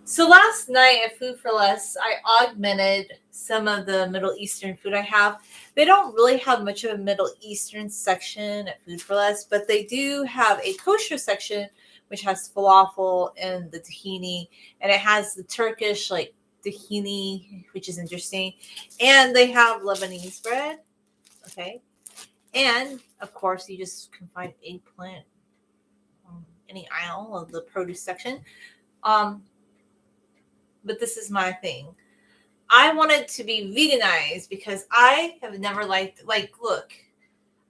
So last night at Food for Less, I augmented some of the Middle Eastern food I have. They don't really have much of a Middle Eastern section at Food for Less, but they do have a kosher section, which has falafel and the tahini, and it has the Turkish like tahini, which is interesting. And they have Lebanese bread, okay? And of course, you just can find eggplant on any aisle of the produce section. But this is my thing. I wanted to be veganized because I have never liked, look,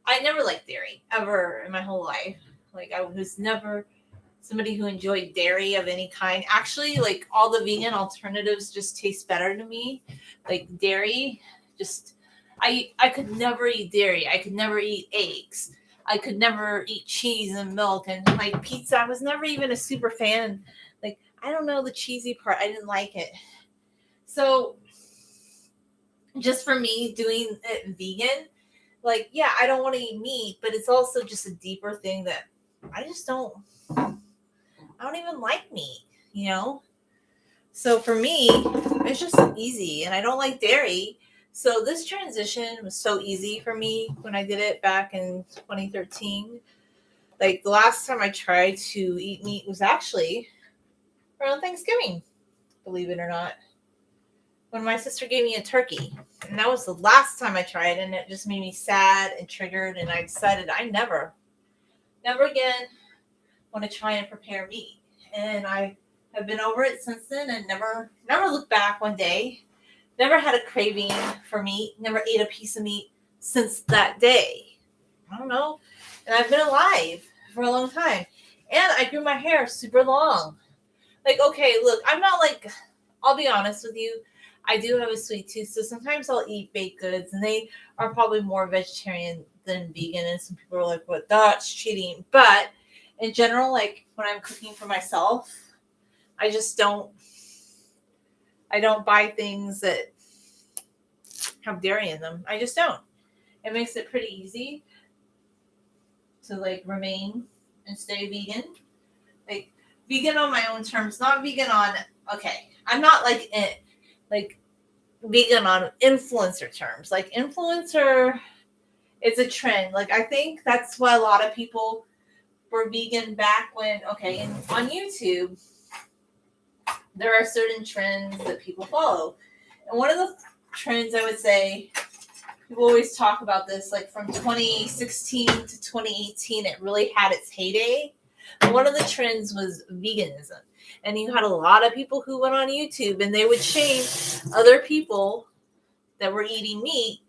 I never liked dairy ever in my whole life. Like, I was never somebody who enjoyed dairy of any kind. Actually, like, all the vegan alternatives just taste better to me. Like, dairy, just, I could never eat dairy. I could never eat eggs. I could never eat cheese and milk and, like, pizza. I was never even a super fan. Like, I don't know, the cheesy part. I didn't like it. So, just for me doing it vegan, like, yeah, I don't want to eat meat, but it's also just a deeper thing that I don't even like meat, you know? So for me, it's just easy, and I don't like dairy. So this transition was so easy for me when I did it back in 2013. Like, the last time I tried to eat meat was actually around Thanksgiving, believe it or not, when my sister gave me a turkey. And that was the last time I tried, and it just made me sad and triggered, and I decided I never again want to try and prepare meat. And I have been over it since then and never looked back one day. Never had a craving for meat, never ate a piece of meat since that day. I don't know. And I've been alive for a long time. And I grew my hair super long. Like, okay, look, I'm not like, I'll be honest with you, I do have a sweet tooth, so sometimes I'll eat baked goods, and they are probably more vegetarian than vegan, and some people are like, what, that's cheating. But in general, like, when I'm cooking for myself, I don't buy things that have dairy in them. I just don't. It makes it pretty easy to, like, remain and stay vegan. Like, vegan on my own terms, not vegan on, okay, I'm not like vegan on influencer terms. Like, influencer, it's a trend. Like, I think that's why a lot of people were vegan back when, okay, and on YouTube, there are certain trends that people follow. And one of the trends, I would say, people always talk about this, like from 2016 to 2018, it really had its heyday. And one of the trends was veganism. And you had a lot of people who went on YouTube and they would shame other people that were eating meat,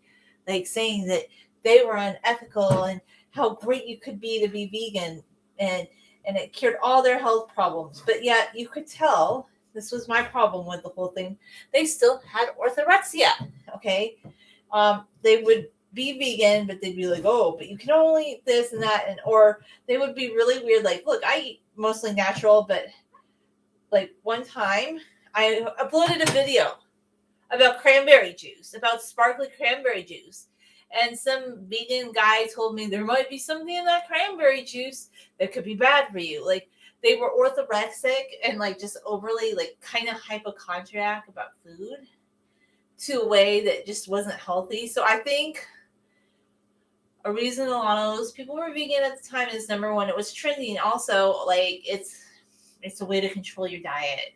like saying that they were unethical and how great you could be to be vegan. And it cured all their health problems. But yet you could tell, this was my problem with the whole thing, they still had orthorexia, okay? They would be vegan, but they'd be like, oh, but you can only eat this and that. Or they would be really weird, like, look, I eat mostly natural, but like one time I uploaded a video about cranberry juice, about sparkly cranberry juice. And some vegan guy told me there might be something in that cranberry juice that could be bad for you. Like, they were orthorexic and like just overly like kind of hypochondriac about food to a way that just wasn't healthy. So I think a reason a lot of those people were vegan at the time is, number one, it was trending. Also, like, it's a way to control your diet.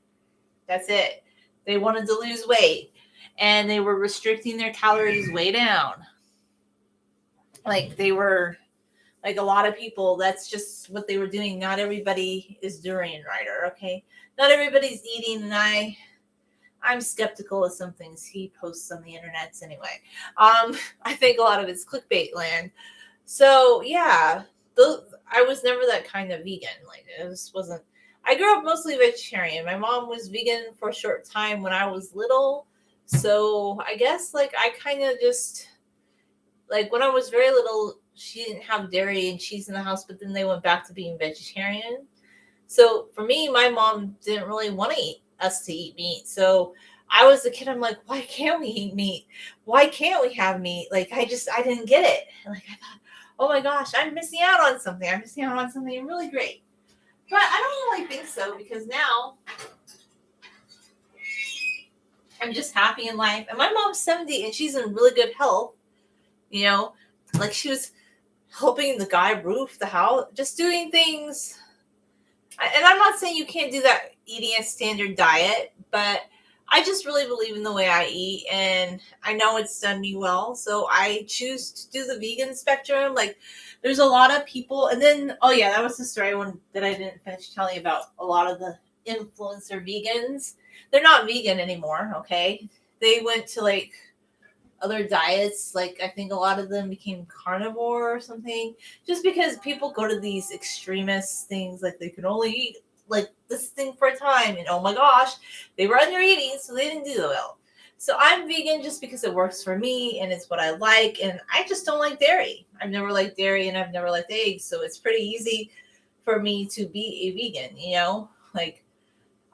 That's it. They wanted to lose weight and they were restricting their calories way down. Like, they were, like, a lot of people, that's just what they were doing. Not everybody is durian rider, okay? Not everybody's eating, and I'm skeptical of some things he posts on the internets anyway. I think a lot of it's clickbait land. So, yeah, I was never that kind of vegan. Like, it just wasn't. I grew up mostly vegetarian. My mom was vegan for a short time when I was little. So, I guess, like, I kind of just, like, when I was very little, she didn't have dairy and cheese in the house, but then they went back to being vegetarian. So, for me, my mom didn't really want us to eat meat. So I was a kid. I'm like, why can't we eat meat? Why can't we have meat? Like, I didn't get it. Like, I thought, oh my gosh, I'm missing out on something. I'm missing out on something really great. But I don't really think so because now I'm just happy in life. And my mom's 70 and she's in really good health. You know, like she was helping the guy roof the house, just doing things. And I'm not saying you can't do that eating a standard diet, but I just really believe in the way I eat and I know it's done me well. So I choose to do the vegan spectrum. Like there's a lot of people. And then, oh yeah, that was the story one that I didn't finish telling you about a lot of the influencer vegans. They're not vegan anymore. Okay. They went to like other diets. Like I think a lot of them became carnivore or something, just because people go to these extremist things, like they can only eat like this thing for a time, and oh my gosh, they were under eating, so they didn't do well. So I'm vegan just because it works for me and it's what I like, and I just don't like dairy. I've never liked dairy and I've never liked eggs, so it's pretty easy for me to be a vegan, you know? Like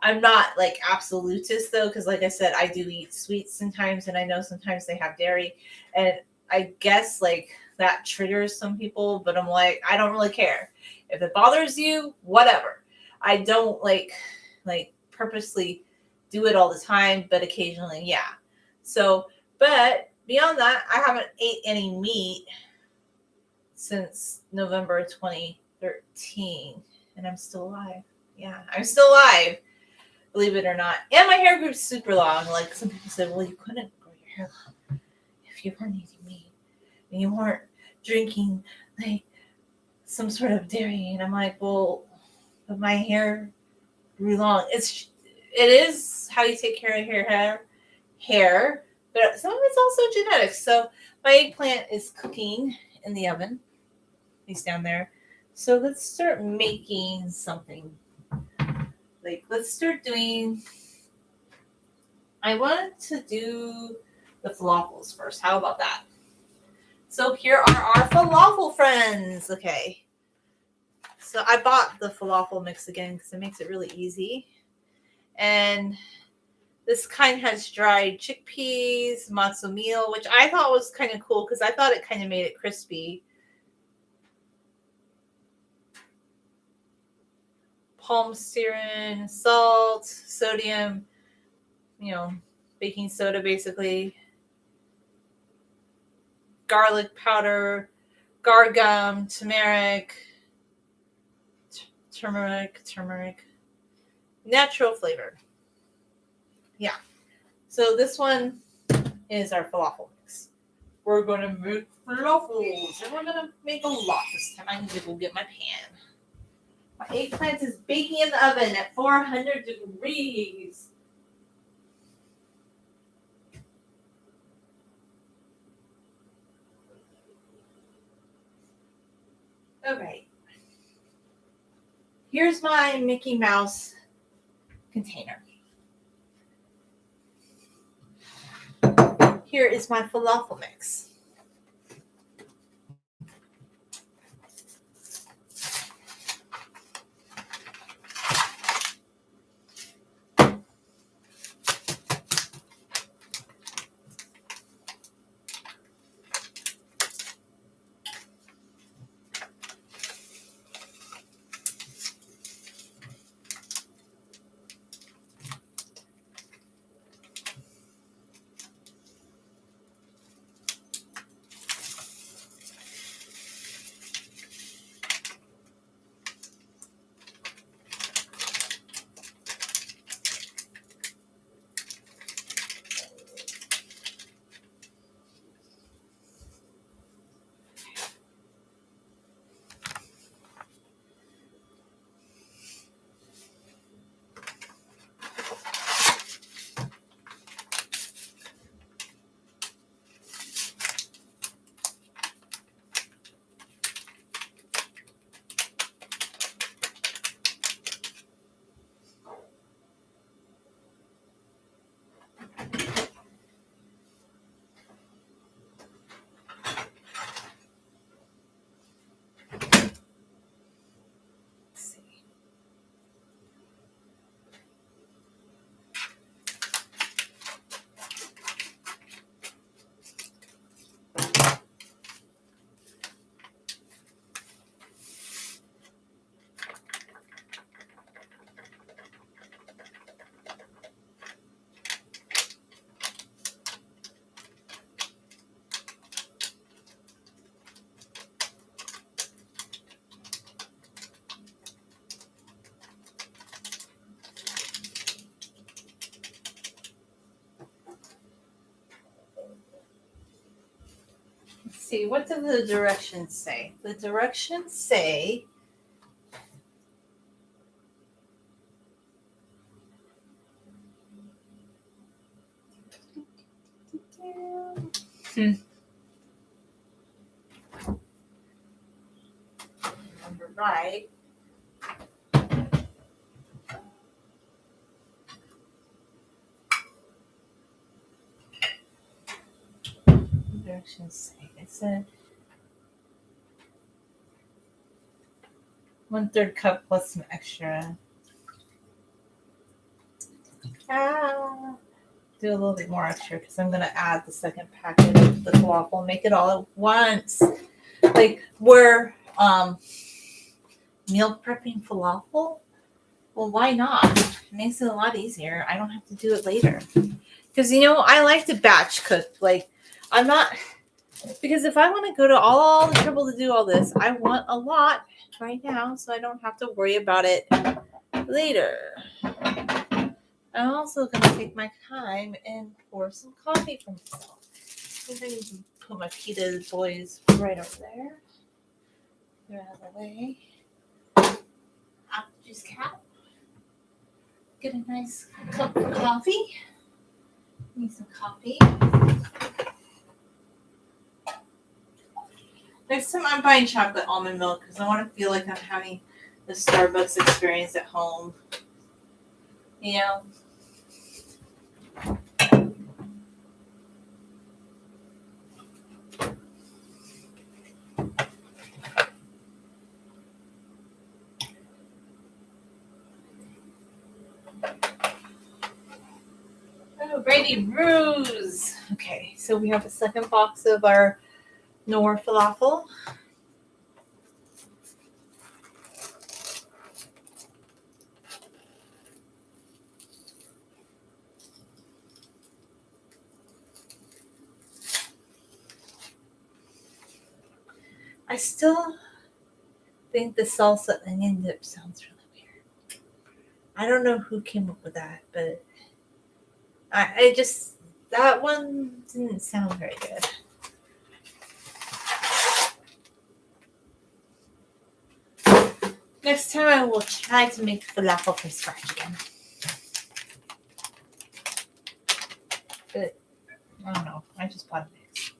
I'm not like absolutist though, because like I said, I do eat sweets sometimes, and I know sometimes they have dairy, and I guess like that triggers some people. But I'm like, I don't really care if it bothers you, whatever. I don't like purposely do it all the time, but occasionally, yeah. So, but beyond that, I haven't ate any meat since November 2013, and I'm still alive. Yeah, I'm still alive, believe it or not. And my hair grew super long. Like some people said, well, you couldn't grow your hair long if you weren't eating meat and you weren't drinking like some sort of dairy. And I'm like, well, but my hair grew long. It is how you take care of your hair, but some of it's also genetics. So my eggplant is cooking in the oven. He's down there. So let's start making something. Like let's start doing. I want to do the falafels first. How about that? So here are our falafel friends. Okay. So I bought the falafel mix again because it makes it really easy. And this kind has dried chickpeas, matzo meal, which I thought was kind of cool because I thought it kind of made it crispy. Palm serum, salt, sodium, baking soda basically. Garlic powder, gar gum, turmeric, natural flavor. Yeah. So this one is our falafel mix. We're going to make falafels, and we're going to make a lot this time. I need to go get my pan. My eggplant is baking in the oven at 400 degrees. All right. Here's my Mickey Mouse container. Here is my falafel mix. see, what do the directions say? The directions say remember right. Directions say it said 1/3 cup plus some extra. Do a little bit more extra because I'm gonna add the second packet of the falafel. Make it all at once. Like we're meal prepping falafel. Well, why not? It makes it a lot easier. I don't have to do it later. Because I like to batch cook. Like I'm not, because if I want to go to all the trouble to do all this, I want a lot right now so I don't have to worry about it later. I'm also going to take my time and pour some coffee for myself. I'm going to put my pita boys right over there. They're out of the way. Apple juice cap. Get a nice cup of coffee. Need some coffee. Next time I'm buying chocolate almond milk because I want to feel like I'm having the Starbucks experience at home. Oh, Brady Ruse. Okay, so we have a second box of our Nor falafel. I still think the salsa onion dip sounds really weird. I don't know who came up with that, but I just, that one didn't sound very good. Next time I will try to make falafel from scratch again. But I don't know. I just bought a mix.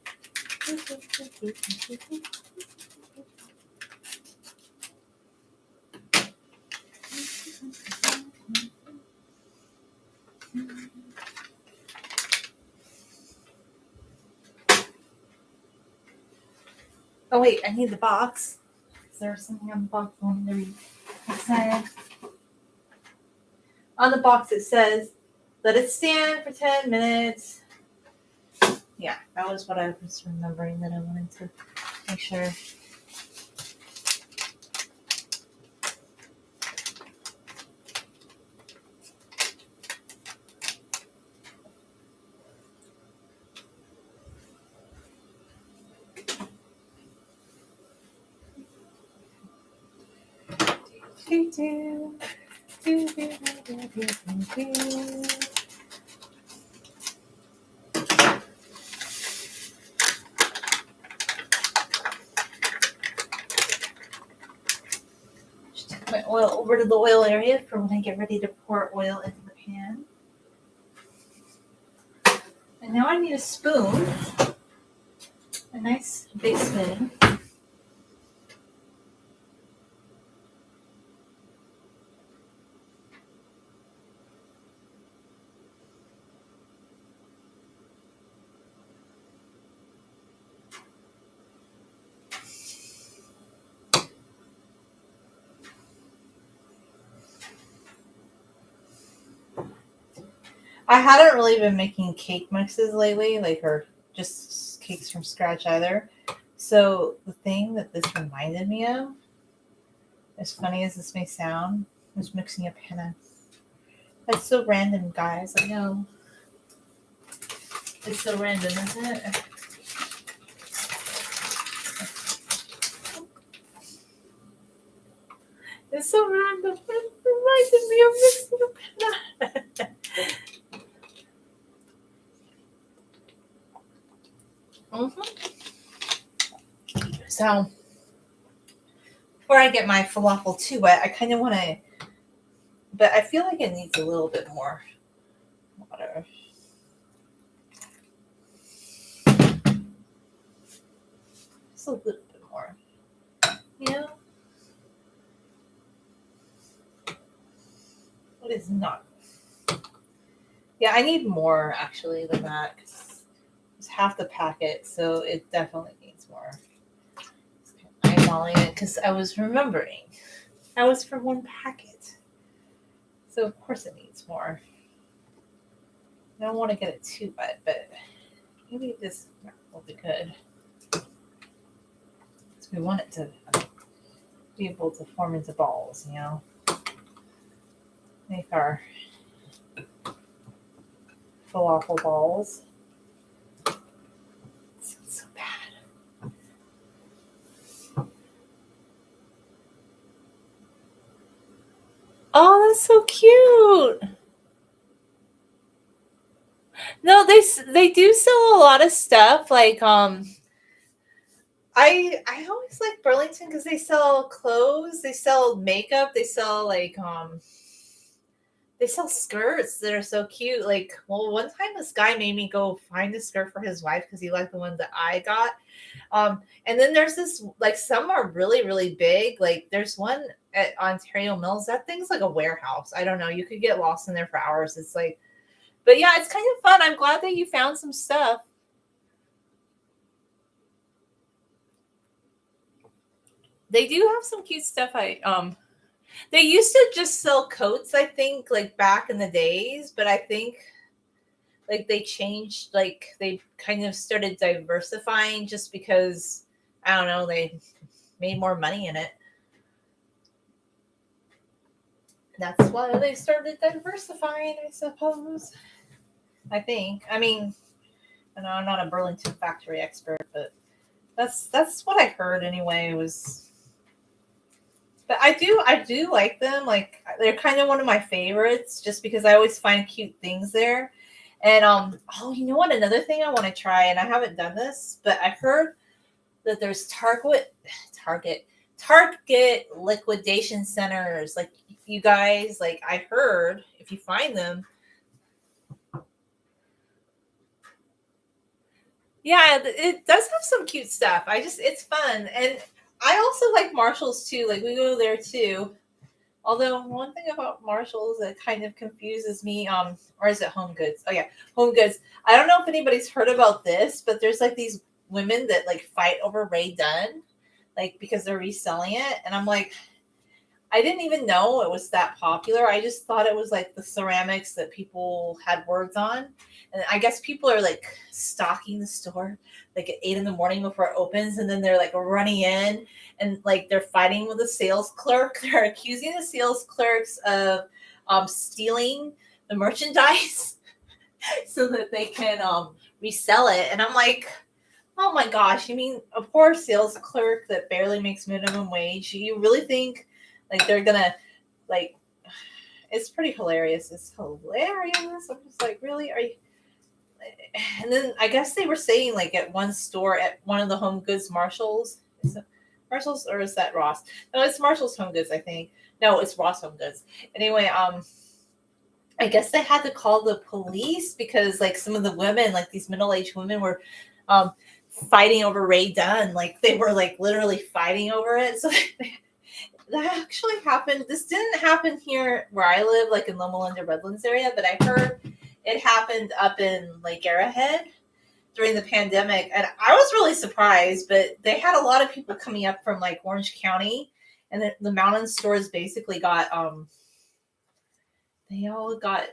Oh wait, I need the box. Is there something on the box I wanted to read? It said, on the box it says, let it stand for 10 minutes. Yeah, that was what I was remembering that I wanted to make sure. Just take my oil over to the oil area for when I get ready to pour oil into the pan. And now I need a spoon, a nice big spoon. I hadn't really been making cake mixes lately, or just cakes from scratch either. So the thing that this reminded me of, as funny as this may sound, was mixing a panna. That's so random, guys. I know. It's so random, isn't it? It's so random. It reminded me of mixing a panna. So before I get my falafel too wet, I kind of want to, but I feel like it needs a little bit more water. Just a little bit more. You know? What is not? Yeah, I need more actually than that. It's half the packet, so it definitely needs more. I'm eyeballing it because I was remembering. That was for one packet. So of course it needs more. I don't want to get it too wet, but maybe this will be good. So we want it to be able to form into balls, you know. Make our falafel balls. It's so bad. Oh, that's so cute. No, they do sell a lot of stuff. Like I always like Burlington because they sell clothes, they sell makeup, they sell they sell skirts that are so cute. Like, well, one time this guy made me go find a skirt for his wife because he liked the one that I got. And then there's this, like, some are really, really big. Like, there's one at Ontario Mills. That thing's like a warehouse. I don't know. You could get lost in there for hours. It's like, but yeah, it's kind of fun. I'm glad that you found some stuff. They do have some cute stuff. They used to just sell coats, I think, like back in the days, but I think like they changed, like they kind of started diversifying just because I don't know, they made more money in it. That's why they started diversifying, I suppose. I think. I mean, I know I'm not a Burlington factory expert, but that's what I heard anyway. It was, but I do like them. Like they're kind of one of my favorites, just because I always find cute things there. And oh, you know what? Another thing I want to try, and I haven't done this, but I heard that there's Target liquidation centers. Like you guys, like I heard if you find them, yeah, it does have some cute stuff. It's fun, and I also like Marshalls too. Like we go there too. Although one thing about Marshalls that kind of confuses me, or is it Home Goods? Oh yeah, Home Goods. I don't know if anybody's heard about this, but there's like these women that like fight over Ray Dunn, like because they're reselling it, and I'm like, I didn't even know it was that popular. I just thought it was like the ceramics that people had words on. And I guess people are like stalking the store like at 8 a.m. before it opens. And then they're like running in and like they're fighting with the sales clerk. They're accusing the sales clerks of stealing the merchandise so that they can resell it. And I'm like, oh my gosh, you mean a poor sales clerk that barely makes minimum wage? You really think like they're gonna like? It's pretty hilarious. It's hilarious. I'm just like, really? Are you? And then I guess they were saying like at one store at one of the Home Goods Marshalls. Is it Marshalls or is that Ross? No, it's Marshalls Home Goods, I think. No, it's Ross Home Goods. Anyway, I guess they had to call the police because like some of the women, like these middle-aged women, were fighting over Ray Dunn. Like they were like literally fighting over it. So that actually happened. This didn't happen here where I live, like in Loma Linda, Redlands area, but I heard it happened up in Lake Arrowhead during the pandemic. And I was really surprised, but they had a lot of people coming up from like Orange County, and the mountain stores basically got, they all got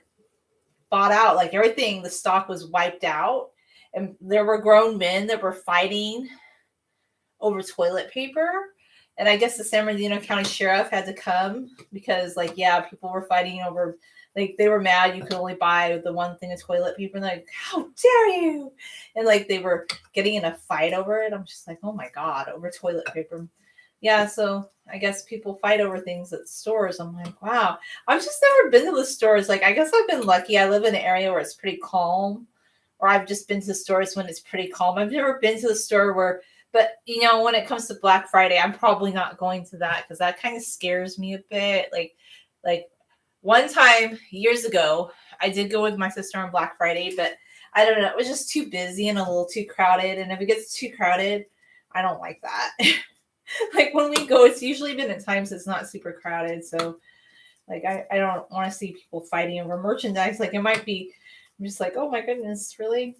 bought out. Like everything, the stock was wiped out. And there were grown men that were fighting over toilet paper. And I guess the San Bernardino County Sheriff had to come because, like, yeah, people were fighting over, like, they were mad you could only buy the one thing of toilet paper. And they're like, how dare you? And, like, they were getting in a fight over it. I'm just like, oh, my God, over toilet paper. Yeah, so I guess people fight over things at stores. I'm like, wow. I've just never been to the stores. Like, I guess I've been lucky. I live in an area where it's pretty calm. Or I've just been to stores when it's pretty calm. I've never been to the store where But when it comes to Black Friday, I'm probably not going to that because that kind of scares me a bit. Like one time years ago, I did go with my sister on Black Friday, but I don't know, it was just too busy and a little too crowded. And if it gets too crowded, I don't like that. Like when we go, it's usually been at times it's not super crowded. So like I don't want to see people fighting over merchandise. Like it might be, I'm just like, oh my goodness, really?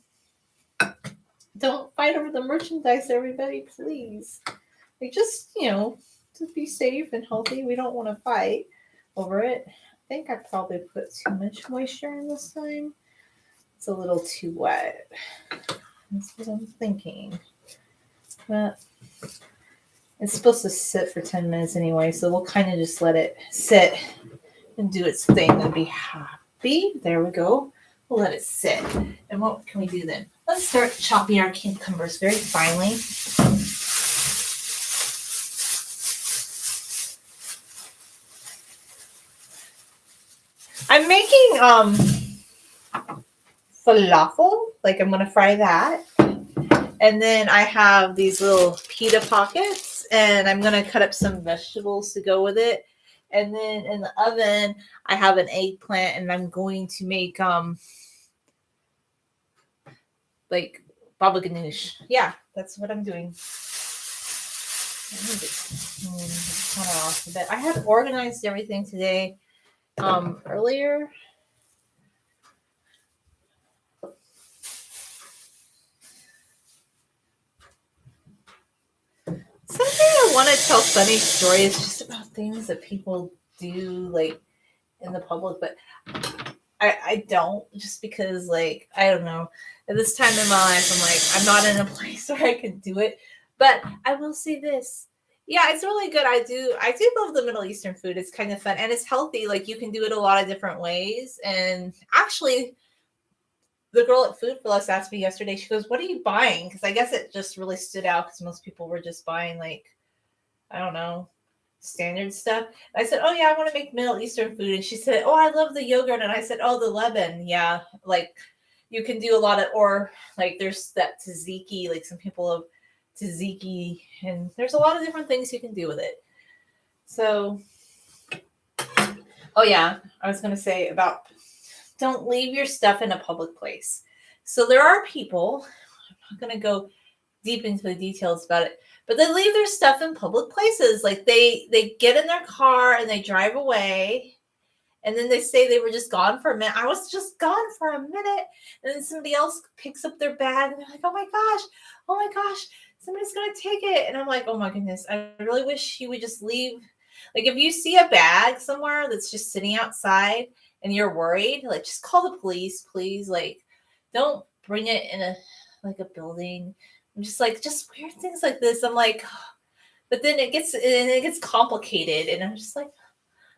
Don't fight over the merchandise, everybody, please. Like just, just be safe and healthy. We don't want to fight over it. I think I probably put too much moisture in this time. It's a little too wet. That's what I'm thinking. But it's supposed to sit for 10 minutes anyway, so we'll kind of just let it sit and do its thing and be happy. There we go. We'll let it sit. And what can we do then? Let's start chopping our cucumbers very finely. I'm making falafel. Like I'm gonna fry that. And then I have these little pita pockets, and I'm gonna cut up some vegetables to go with it. And then in the oven, I have an eggplant, and I'm going to make like baba ganoush. Yeah, that's what I'm doing. Off a bit. I had organized everything today earlier. Something I want to tell funny stories just about things that people do like in the public, but I don't, just because like I don't know, at this time in my life I'm like I'm not in a place where I can do it. But I will say this. Yeah, it's really good. I do love the Middle Eastern food. It's kind of fun and it's healthy. Like you can do it a lot of different ways. And actually the girl at Food for Less asked me yesterday, she goes, what are you buying? Because I guess it just really stood out because most people were just buying like, I don't know, standard stuff. And I said, oh yeah, I want to make Middle Eastern food. And she said, oh, I love the yogurt. And I said, oh, the Lebanon. Yeah, like you can do a lot of, or like there's that tzatziki, like some people have tzatziki, and there's a lot of different things you can do with it. So, oh yeah, I was going to say about don't leave your stuff in a public place. So there are people, I'm not going to go deep into the details about it, but they leave their stuff in public places. Like they get in their car and they drive away, and then they say they were just gone for a minute. I was just gone for a minute. And then somebody else picks up their bag and they're like, oh my gosh, somebody's going to take it. And I'm like, oh my goodness, I really wish you would just leave. Like if you see a bag somewhere that's just sitting outside and you're worried, like just call the police, please. Like don't bring it in a building. I'm just like, just weird things like this. I'm like, but then it gets complicated, and I'm just like,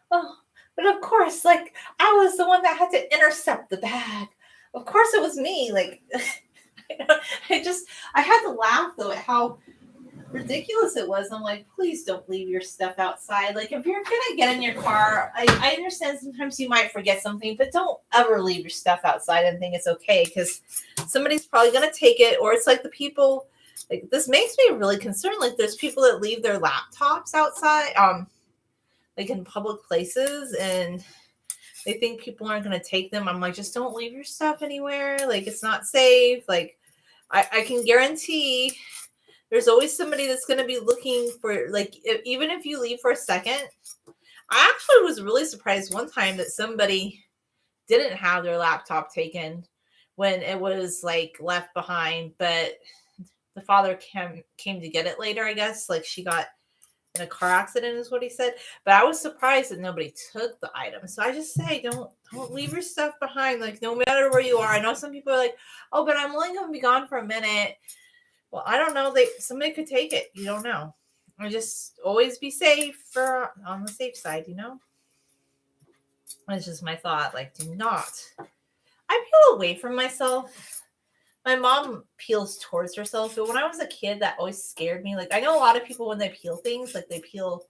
oh, but of course, like I was the one that had to intercept the bag. Of course it was me. Like I had to laugh though at how ridiculous it was. I'm like, please don't leave your stuff outside. Like if you're gonna get in your car, I understand sometimes you might forget something, but don't ever leave your stuff outside and think it's okay, because somebody's probably gonna take it. Or it's like the people, like this makes me really concerned. Like there's people that leave their laptops outside, like in public places, and they think people aren't gonna take them. I'm like, just don't leave your stuff anywhere. Like it's not safe. Like I can guarantee there's always somebody that's going to be looking for, like, even if you leave for a second. I actually was really surprised one time that somebody didn't have their laptop taken when it was, like, left behind, but the father came to get it later, I guess. Like, she got in a car accident is what he said. But I was surprised that nobody took the item. So I just say, don't leave your stuff behind, like, no matter where you are. I know some people are like, oh, but I'm only going to be gone for a minute. Well, I don't know. Somebody could take it. You don't know. I just always be safe on the safe side, That's just my thought. Like, do not. I peel away from myself. My mom peels towards herself, but when I was a kid, that always scared me. Like, I know a lot of people when they peel things, like they peel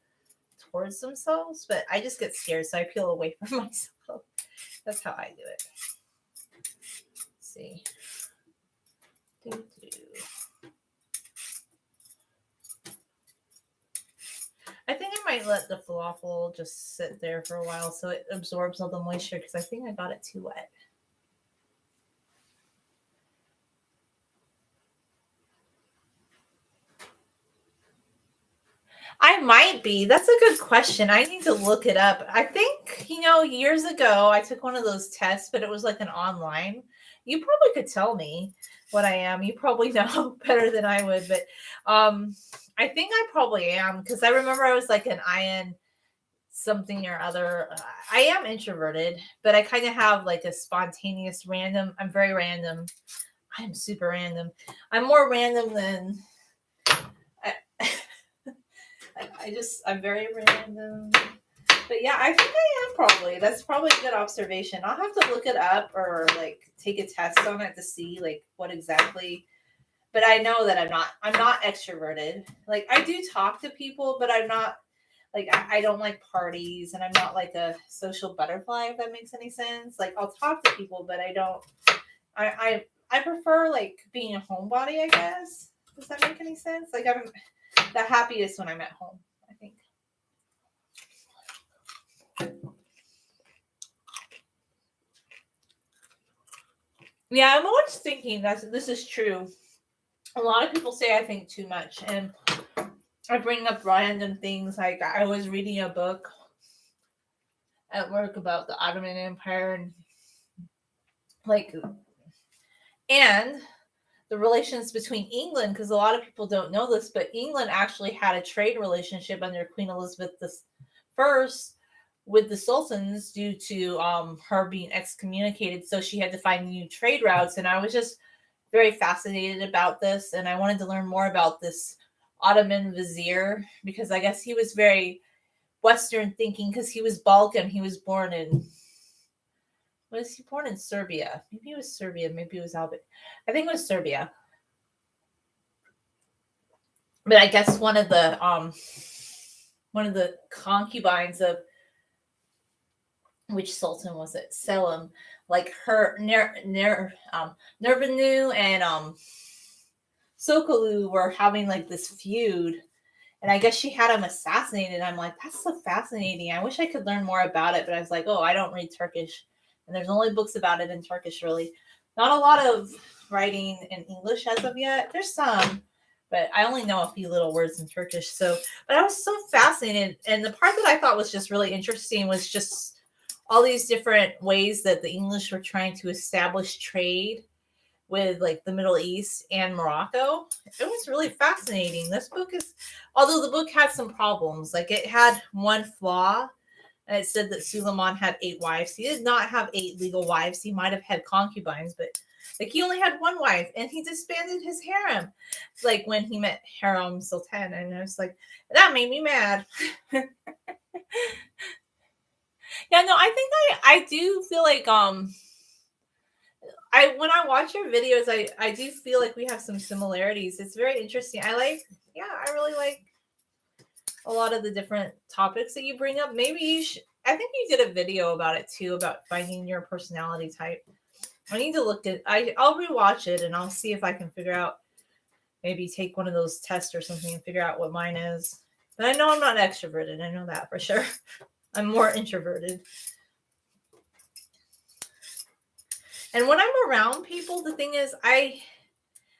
towards themselves, but I just get scared, so I peel away from myself. That's how I do it. Let's see. I think I might let the falafel just sit there for a while so it absorbs all the moisture because I think I got it too wet. I might be. That's a good question. I need to look it up. I think, years ago I took one of those tests, but it was like an online. You probably could tell me what I am. You probably know better than I would, but I think I probably am because I remember I was like an IN something or other. I am introverted, but I kind of have like a spontaneous random. I'm very random. I'm super random. I'm more random than I, I'm very random. But yeah, I think I am probably. That's probably a good observation. I'll have to look it up or like take a test on it to see like what exactly. But I know that I'm not extroverted. Like I do talk to people, but I'm not like I don't like parties and I'm not like a social butterfly, if that makes any sense. Like I'll talk to people, but I don't I prefer like being a homebody, I guess. Does that make any sense? Like I'm the happiest when I'm at home, I think. Yeah, I'm always thinking that this is true. A lot of people say I think too much, and I bring up random things. Like I was reading a book at work about the Ottoman Empire, and like, and the relations between England, because a lot of people don't know this, but England actually had a trade relationship under Queen Elizabeth the First with the sultans due to her being excommunicated. So she had to find new trade routes, and I was just very fascinated about this, and I wanted to learn more about this Ottoman vizier because I guess he was very Western thinking because he was Balkan. He was born in was he born in Serbia? Maybe it was Serbia. Maybe it was Albania. I think it was Serbia. But I guess one of the concubines of which sultan was it? Selim, like her Nurbanu and Sokolu were having like this feud, and I guess she had him assassinated. I'm like, that's so fascinating. I wish I could learn more about it, but I was like, oh, I don't read Turkish, and there's only books about it in Turkish, really. Not a lot of writing in English as of yet. There's some, but I only know a few little words in Turkish. So, but I was so fascinated, and the part that I thought was just really interesting was just all these different ways that the English were trying to establish trade with like the Middle East and Morocco. It was really fascinating. This book is, although the book had some problems, like it had one flaw, and it said that Suleiman had 8 wives. He did not have 8 legal wives. He might have had concubines, but like he only had one wife, and he disbanded his harem. Like when he met Harem Sultan, and I was like, that made me mad. Yeah, no, I think I do feel like when I watch your videos, I do feel like we have some similarities. It's very interesting. I really like a lot of the different topics that you bring up. Maybe you should. I think you did a video about it too, about finding your personality type. I need to look at. I'll rewatch it and I'll see if I can figure out. Maybe take one of those tests or something and figure out what mine is. But I know I'm not extroverted. I know that for sure. I'm more introverted. And when I'm around people, the thing is,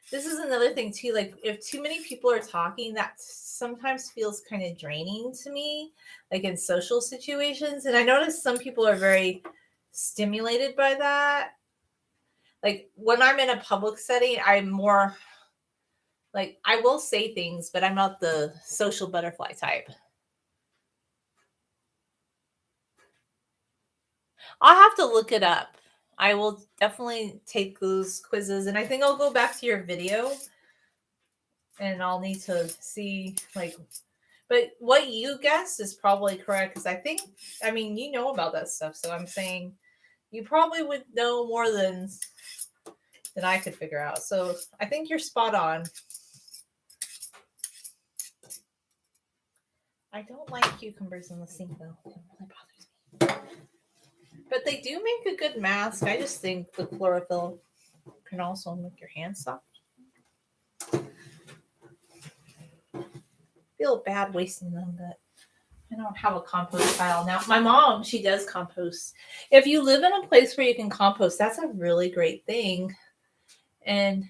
this is another thing too. Like if too many people are talking, that sometimes feels kind of draining to me, like in social situations. And I notice some people are very stimulated by that. Like when I'm in a public setting, I'm more like I will say things, but I'm not the social butterfly type. I'll have to look it up. I will definitely take those quizzes, and I think I'll go back to your video and I'll need to see like, but what you guessed is probably correct because I mean, you know about that stuff, so I'm saying you probably would know more than I could figure out. So I think you're spot on. I don't like cucumbers in the sink though. It really bothers me. But they do make a good mask. I just think the chlorophyll can also make your hands soft. Feel bad wasting them, but I don't have a compost pile now. My mom, she does compost. If you live in a place where you can compost, that's a really great thing. And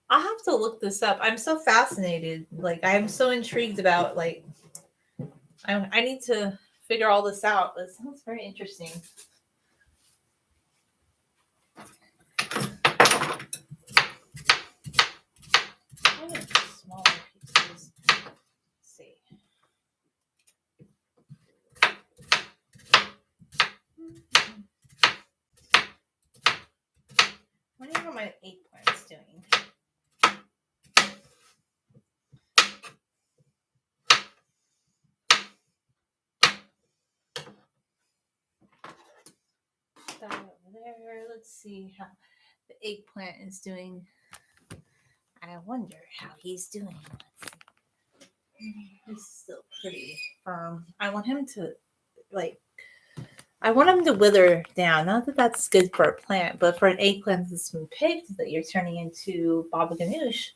I'll have to look this up. I'm so fascinated. Like, I'm so intrigued about, like, I need to figure all this out. It sounds very interesting. I want smaller pieces. Let's see. I wonder how my eggplant's doing. That over there. Let's see how the eggplant is doing. I wonder how he's doing. He's still pretty firm. I want him to, like, I want him to wither down. Not that that's good for a plant, but for an eggplant that's been picked that you're turning into baba ganoush,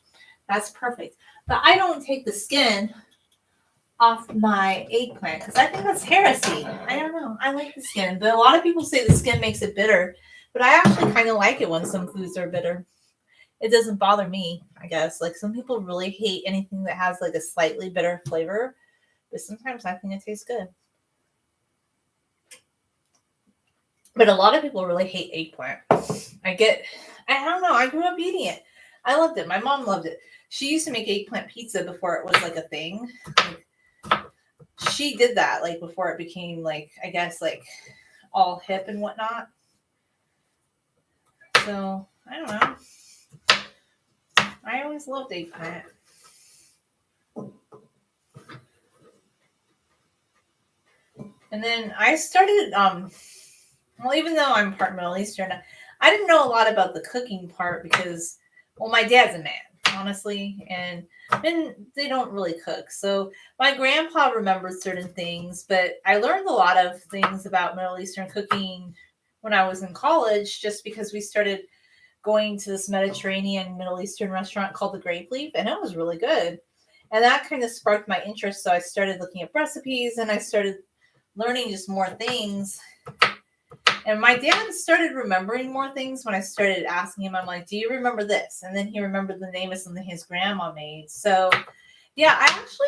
that's perfect. But I don't take the skin off my eggplant because I think that's heresy. I don't know. I like the skin, but a lot of people say the skin makes it bitter. But I actually kind of like it when some foods are bitter. It doesn't bother me, I guess. Like, some people really hate anything that has like a slightly bitter flavor, but sometimes I think it tastes good. But a lot of people really hate eggplant. I don't know. I grew up eating it. I loved it. My mom loved it. She used to make eggplant pizza before it was like a thing. Like, she did that like before it became like, I guess, like all hip and whatnot. So I don't know. I always loved eggplant. And then I started, well, even though I'm part Middle Eastern, I didn't know a lot about the cooking part because, well, my dad's a man, honestly, and men, they don't really cook. So my grandpa remembered certain things, but I learned a lot of things about Middle Eastern cooking when I was in college, just because we started going to this Mediterranean Middle Eastern restaurant called the Grape Leaf, and it was really good. And that kind of sparked my interest. So I started looking at recipes and I started learning just more things. And my dad started remembering more things when I started asking him. I'm like, do you remember this? And then he remembered the name of something his grandma made. So yeah, I actually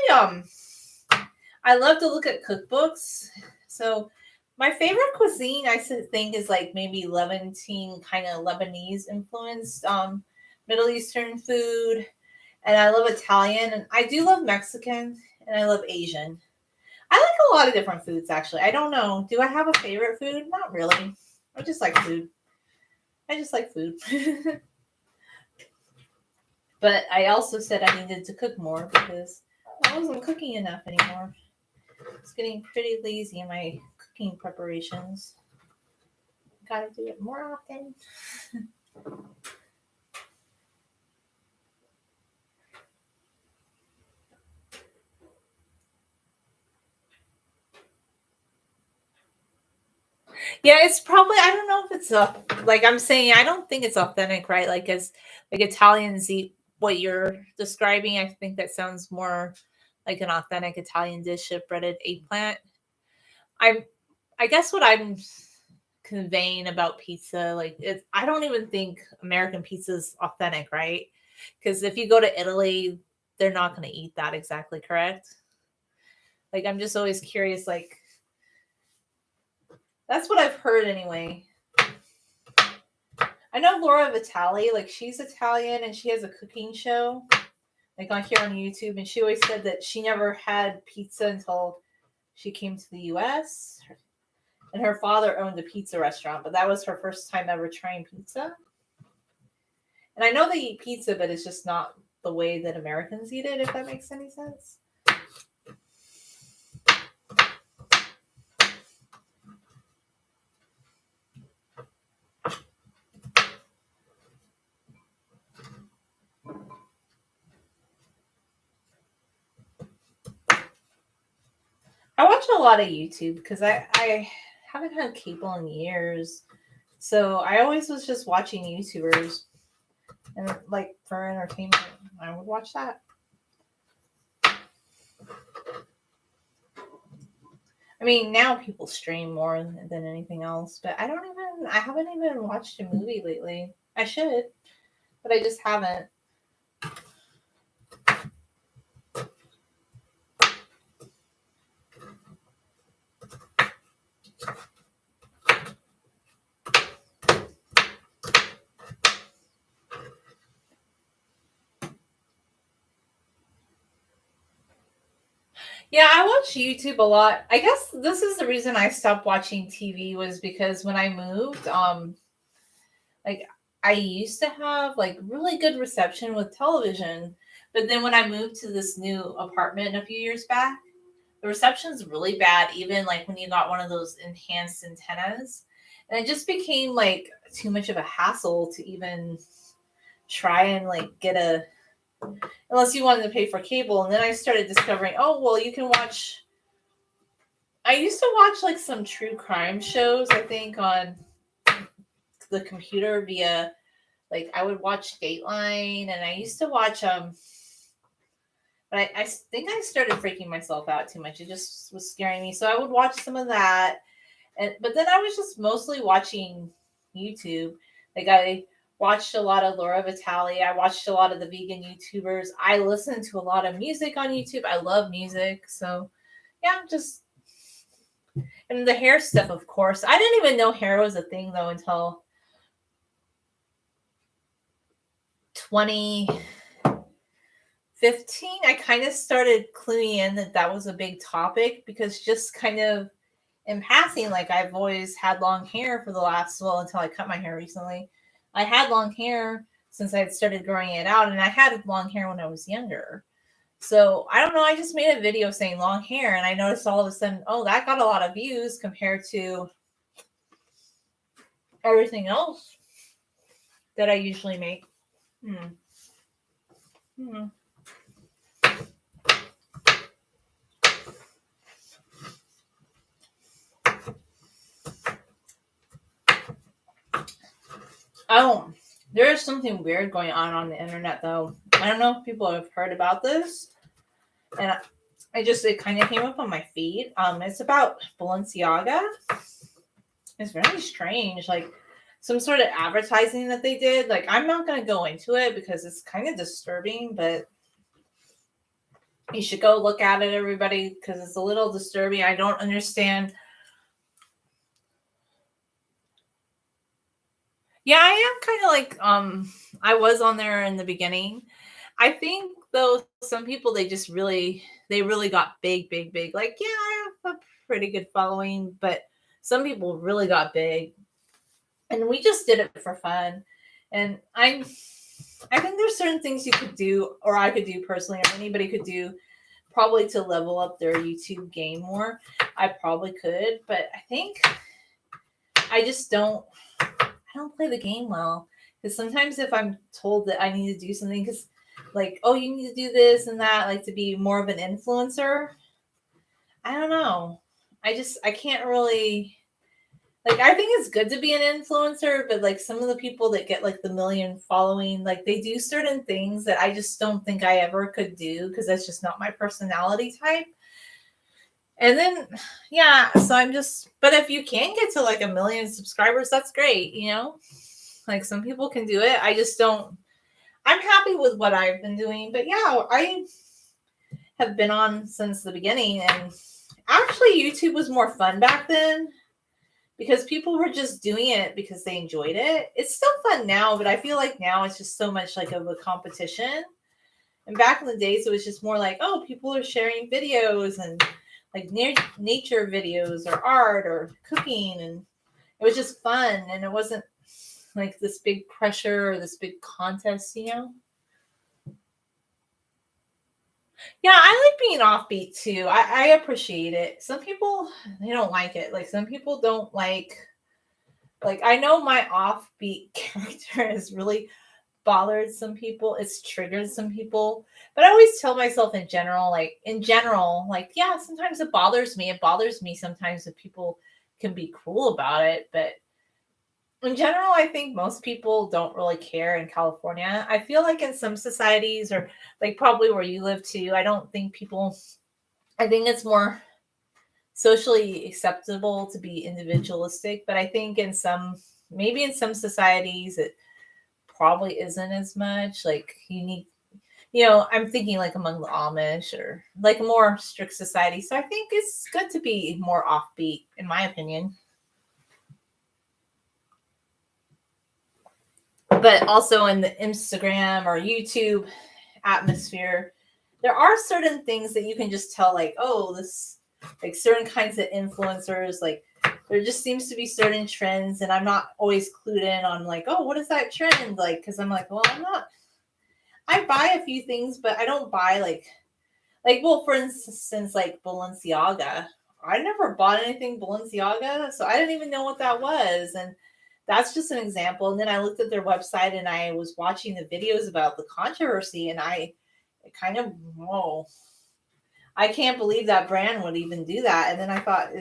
I love to look at cookbooks. So my favorite cuisine, I think, is like maybe Levantine, kind of Lebanese influenced Middle Eastern food. And I love Italian, and I do love Mexican, and I love Asian. I like a lot of different foods, actually. I don't know. Do I have a favorite food? Not really. I just like food. I just like food. But I also said I needed to cook more because I wasn't cooking enough anymore. It's getting pretty lazy in my cooking preparations. Gotta do it more often. Yeah, it's probably, I don't know if it's like I'm saying, I don't think it's authentic, right? Like, as like Italians eat what you're describing, I think that sounds more like an authentic Italian dish of breaded eggplant. I'm I guess what I'm conveying about pizza, like, I don't even think American pizza is authentic, right? Because if you go to Italy, they're not going to eat that exactly, correct? Like, I'm just always curious, like, that's what I've heard anyway. I know Laura Vitale, like, she's Italian and she has a cooking show, like, on here on YouTube, and she always said that she never had pizza until she came to the US. And her father owned a pizza restaurant, but that was her first time ever trying pizza. And I know they eat pizza, but it's just not the way that Americans eat it, if that makes any sense. I watch a lot of YouTube because I haven't had cable in years. So I always was just watching YouTubers, and like for entertainment, I would watch that. I mean, now people stream more than anything else, but I haven't even watched a movie lately. I should, but I just haven't. Yeah, I watch YouTube a lot. I guess this is the reason I stopped watching TV was because when I moved, like I used to have like really good reception with television, but then when I moved to this new apartment a few years back, the reception's really bad, even like when you got one of those enhanced antennas. And it just became like too much of a hassle to even try and like get a unless you wanted to pay for cable. And then I started discovering, oh well, you can watch I used to watch like some true crime shows, I think, on the computer via like I would watch Dateline and I used to watch but I think I started freaking myself out too much. It just was scaring me. So I would watch some of that. But then I was just mostly watching YouTube. Like I watched a lot of Laura Vitale. I watched a lot of the vegan YouTubers. I listened to a lot of music on YouTube. I love music. So yeah, just and the hair stuff, of course. I didn't even know hair was a thing though until 2015. I kind of started cluing in that was a big topic because just kind of in passing, like I've always had long hair for the last, well, until I cut my hair recently. I had long hair since I had started growing it out, and I had long hair when I was younger. So I don't know. I just made a video saying long hair, and I noticed all of a sudden, oh, that got a lot of views compared to everything else that I usually make. Hmm. Hmm. Oh, there is something weird going on the internet, though. I don't know if people have heard about this, and it kind of came up on my feed. It's about Balenciaga. It's very strange, like some sort of advertising that they did. Like I'm not gonna go into it because it's kind of disturbing, but you should go look at it, everybody, because it's a little disturbing. I don't understand. Yeah, I am kind of like I was on there in the beginning. I think though some people they really got big, big, big. Like, yeah, I have a pretty good following, but some people really got big. And we just did it for fun. And I think there's certain things you could do or I could do personally or anybody could do probably to level up their YouTube game more. I probably could, but I think I just don't play the game well. Because sometimes if I'm told that I need to do something, because like, oh, you need to do this and that, like to be more of an influencer. I don't know. I can't really like I think it's good to be an influencer, but like some of the people that get like the million following, like they do certain things that I just don't think I ever could do because that's just not my personality type. And then yeah, so but if you can get to like a million subscribers, that's great, you know? Like some people can do it. I just don't I'm happy with what I've been doing, but yeah, I have been on since the beginning and actually YouTube was more fun back then because people were just doing it because they enjoyed it. It's still fun now, but I feel like now it's just so much like of a competition. And back in the days, it was just more like, oh, people are sharing videos and like nature videos or art or cooking. And it was just fun. And it wasn't like this big pressure or this big contest, you know? Yeah, I like being offbeat too. I appreciate it. Some people, they don't like it. Like some people don't like I know my offbeat character has really bothered some people. It's triggered some people. But I always tell myself in general, like, yeah, sometimes it bothers me. It bothers me sometimes if people can be cruel about it. But in general, I think most people don't really care in California. I feel like in some societies or like probably where you live too, I don't think people I think it's more socially acceptable to be individualistic, but I think maybe in some societies it probably isn't as much. Like I'm thinking like among the Amish or like a more strict society. So I think it's good to be more offbeat, in my opinion. But also in the Instagram or YouTube atmosphere, there are certain things that you can just tell, like, oh, this, like certain kinds of influencers, like there just seems to be certain trends, and I'm not always clued in on like, oh, what is that trend? Like, because I'm like, well, I buy a few things, but I don't buy well, for instance, like Balenciaga. I never bought anything Balenciaga, so I didn't even know what that was. And that's just an example. And then I looked at their website and I was watching the videos about the controversy, and I kind of, whoa, I can't believe that brand would even do that. And then I thought,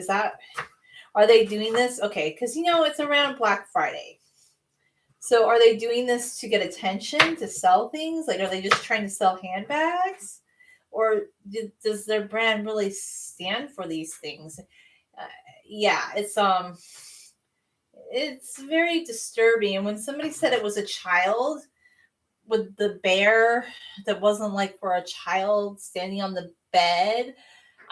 are they doing this? Okay, because it's around Black Friday. So are they doing this to get attention, to sell things? Like, are they just trying to sell handbags? Or does their brand really stand for these things? Yeah, it's very disturbing. And when somebody said it was a child with the bear that wasn't like for a child standing on the bed,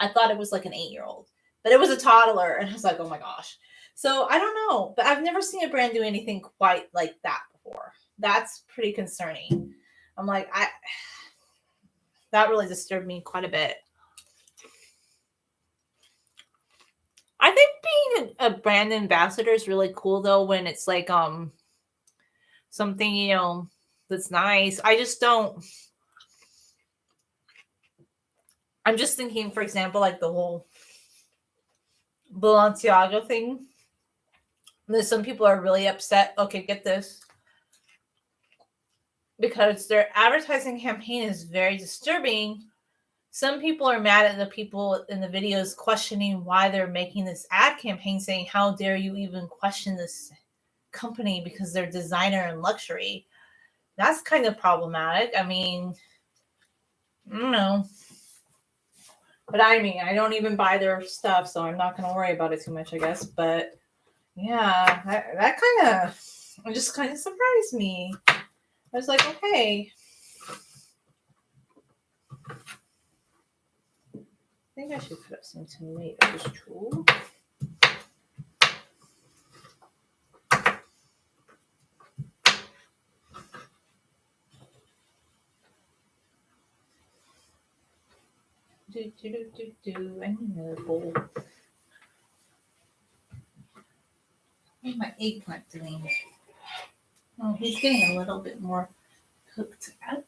I thought it was like an 8-year-old, but it was a toddler. And I was like, oh my gosh. So I don't know, but I've never seen a brand do anything quite like that before. That's pretty concerning. I'm like, that really disturbed me quite a bit. I think being a brand ambassador is really cool though, when it's like something that's nice. I'm just thinking, for example, like the whole Balenciaga thing. There's some people are really upset. Okay, get this. Because their advertising campaign is very disturbing. Some people are mad at the people in the videos questioning why they're making this ad campaign, saying, how dare you even question this company because they're designer and luxury. That's kind of problematic. I mean, I don't know. But I mean, I don't even buy their stuff, so I'm not going to worry about it too much, I guess. But yeah, that just kind of surprised me. I was like, okay. I think I should put up some tomatoes too. I need another bowl. What's my eggplant doing? Oh, he's getting a little bit more cooked up.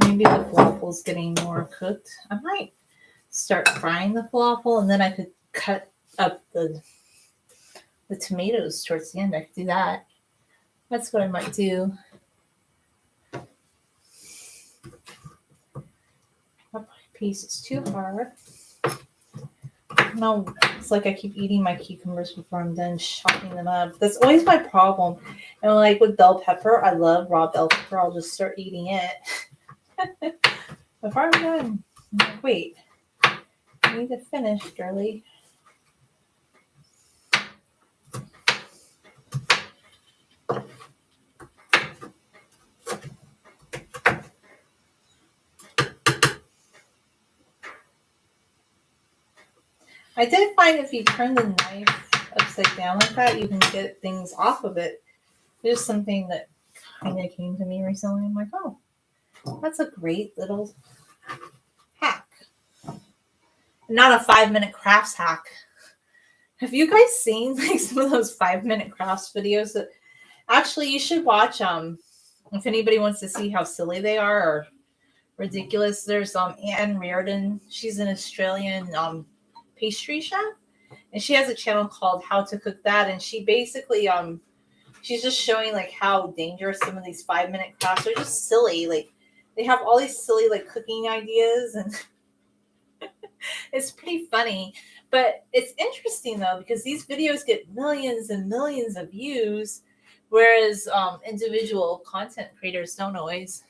Maybe the falafel's getting more cooked. I might start frying the falafel, and then I could cut up the tomatoes towards the end. I could do that. That's what I might do. That piece is too hard. No, it's like I keep eating my cucumbers before I'm done chopping them up. That's always my problem. And like with bell pepper, I love raw bell pepper. I'll just start eating it before I'm done. I'm like, wait, I need to finish, girly. I did find if you turn the knife upside down like that, you can get things off of it. There's something that kind of came to me recently. I'm like, oh, that's a great little hack. Not a 5-minute crafts hack. Have you guys seen like some of those 5-minute crafts videos that actually you should watch? If anybody wants to see how silly they are or ridiculous, there's Anne Reardon. She's an Australian pastry chef, and she has a channel called How to Cook That, and she basically she's just showing like how dangerous some of these 5-minute crafts are. Just silly. Like they have all these silly like cooking ideas, and it's pretty funny. But it's interesting though, because these videos get millions and millions of views, whereas individual content creators don't always.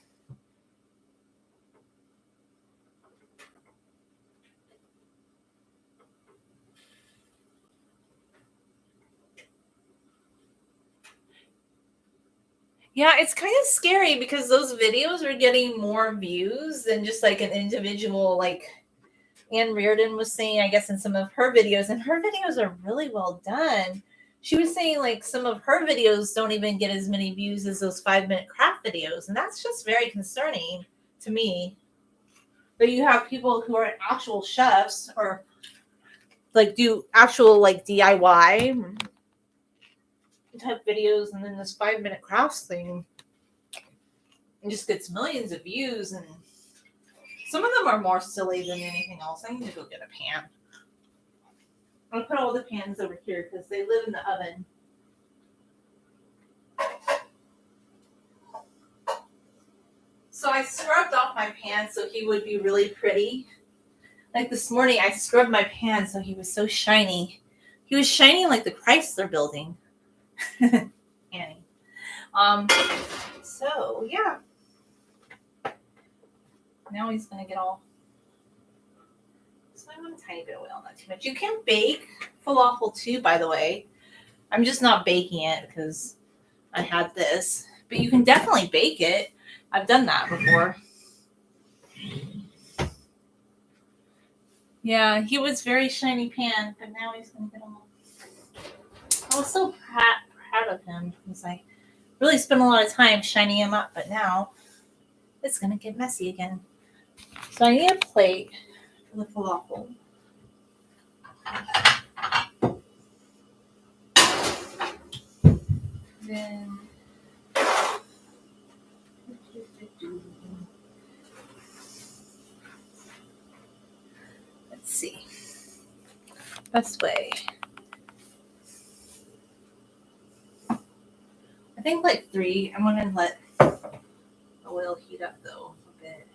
Yeah, it's kind of scary because those videos are getting more views than just like an individual, like Ann Reardon was saying, I guess, in some of her videos, and her videos are really well done. She was saying like some of her videos don't even get as many views as those 5-minute craft videos, and that's just very concerning to me. But you have people who are actual chefs or like do actual like DIY type videos, and then this 5-minute crafts thing just gets millions of views, and some of them are more silly than anything else. I need to go get a pan. I'm gonna put all the pans over here because they live in the oven. So I scrubbed off my pan so he would be really pretty. Like this morning, I scrubbed my pan so he was so shiny. He was shining like the Chrysler building. Annie. So yeah. Now he's gonna get all. So I want a tiny bit of oil, not too much. You can bake falafel too, by the way. I'm just not baking it because I had this. But you can definitely bake it. I've done that before. Yeah, he was very shiny pan, but now he's gonna get all. I was so proud of him. He's like really spent a lot of time shining him up, but now it's gonna get messy again. So I need a plate for the falafel. Then let's see. Best way. I think like 3. I'm gonna let the oil heat up though a bit.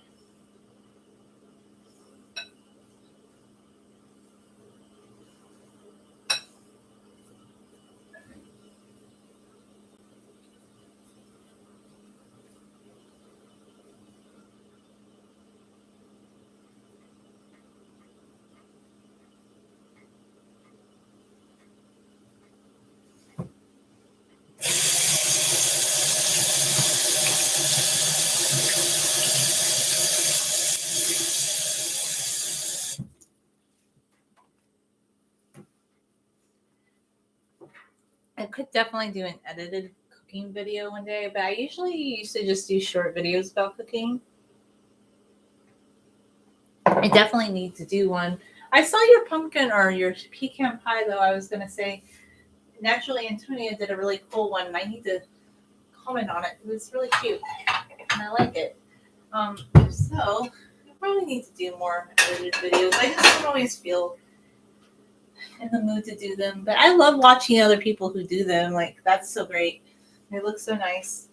I could definitely do an edited cooking video one day, but I usually used to just do short videos about cooking. I definitely need to do one. I saw your pumpkin or your pecan pie, though. I was going to say, Naturally, Antonia did a really cool one, and I need to comment on it. It was really cute, and I like it. So, I probably need to do more edited videos. I just don't always feel in the mood to do them, but I love watching other people who do them. Like, that's so great. They look so nice.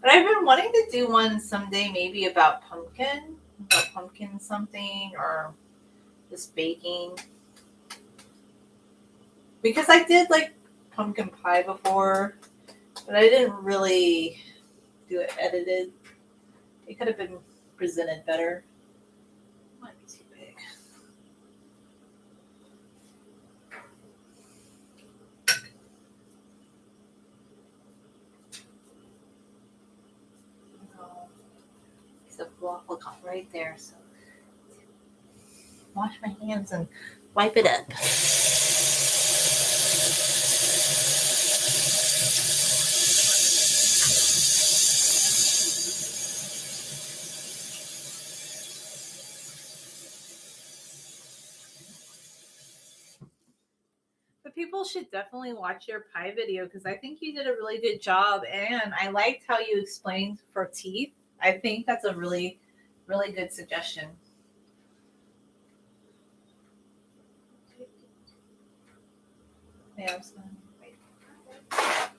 But I've been wanting to do one someday, maybe about pumpkin something, or just baking. Because I did like pumpkin pie before, but I didn't really do it edited. It could have been presented better. Might be too big. It's a falafel cup right there, so wash my hands and wipe it up. But people should definitely watch your pie video because I think you did a really good job, and I liked how you explained for teeth. I think that's a really, really good suggestion. Yeah, I was gonna wait. Back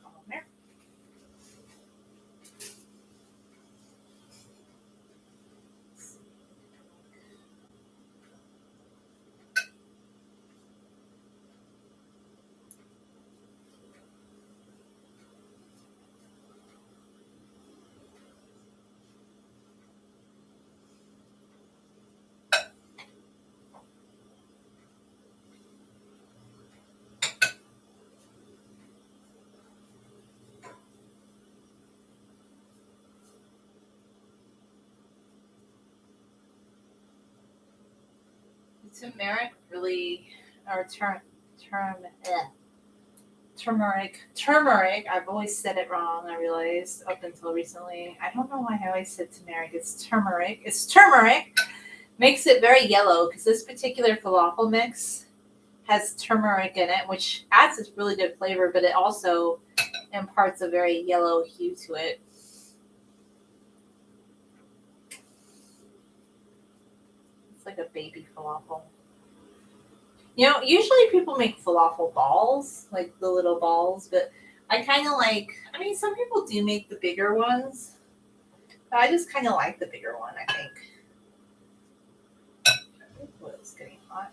on there. Turmeric really, or turmeric. I've always said it wrong. I realized up until recently. I don't know why I always said turmeric. It's turmeric. It's turmeric. Makes it very yellow because this particular falafel mix has turmeric in it, which adds this really good flavor, but it also imparts a very yellow hue to it. It's like a baby falafel. You know, usually people make falafel balls, like the little balls, but I kind of like, I mean, some people do make the bigger ones, but I just kind of like the bigger one, I think. Oh, it's getting hot.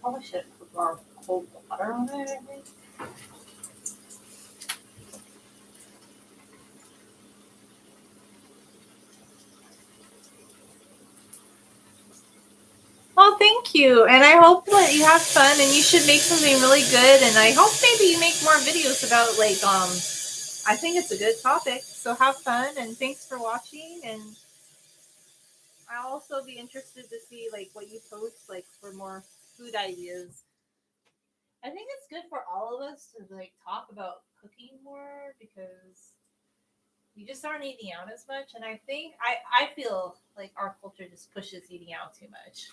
Probably should put more cold water on it, I think. Well, thank you. And I hope that you have fun and you should make something really good. And I hope maybe you make more videos about I think it's a good topic. So have fun and thanks for watching. And I'll also be interested to see what you post for more food ideas. I think it's good for all of us to talk about cooking more because you just aren't eating out as much. And I think I feel like our culture just pushes eating out too much.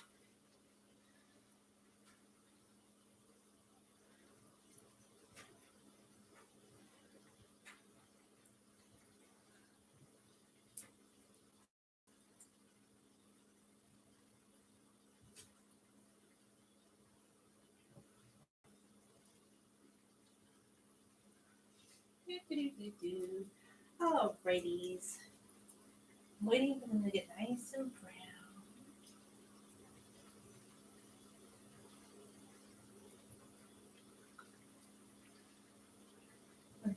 Oh, righties. I'm waiting for them to get nice and brown.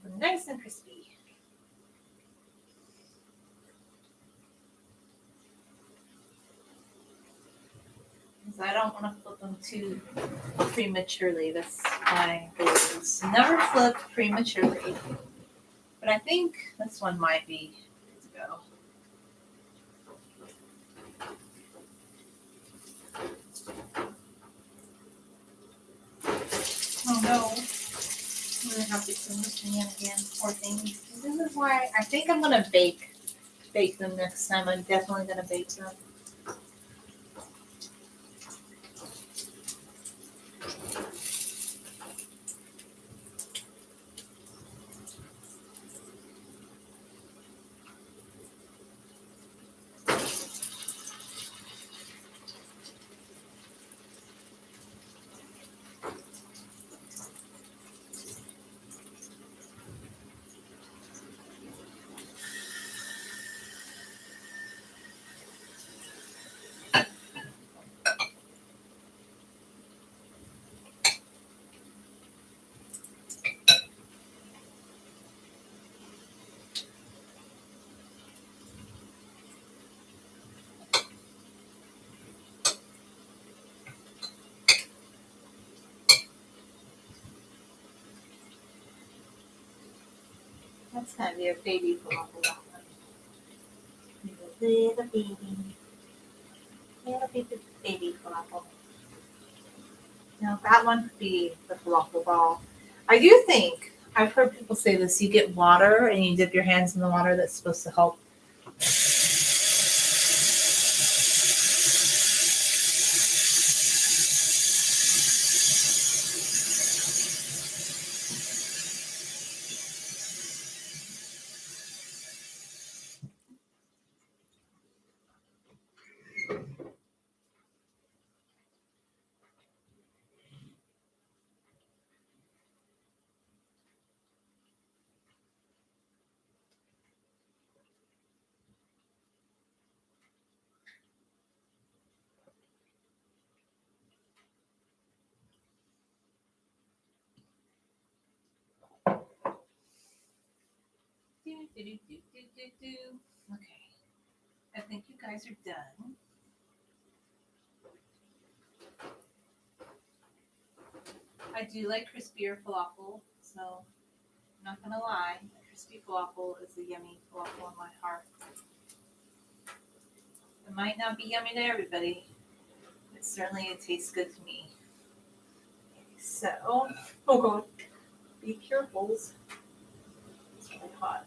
And nice and crispy. Because I don't want to flip them too prematurely. That's my goals. Never flip prematurely. But I think this one might be good to go. Oh no. I'm going to have to clean this pan again. Poor things. This is why I think I'm going to bake them next time. I'm definitely going to bake them. That's going to be a baby falafel. Little baby. Little baby falafel. Now that one could be the falafel ball. I do think, I've heard people say this, you get water and you dip your hands in the water that's supposed to help. Okay, I think you guys are done. I do like crispier falafel, so I'm not gonna lie, a crispy falafel is a yummy falafel in my heart. It might not be yummy to everybody, but certainly it tastes good to me. So, oh god, be careful. It's really hot.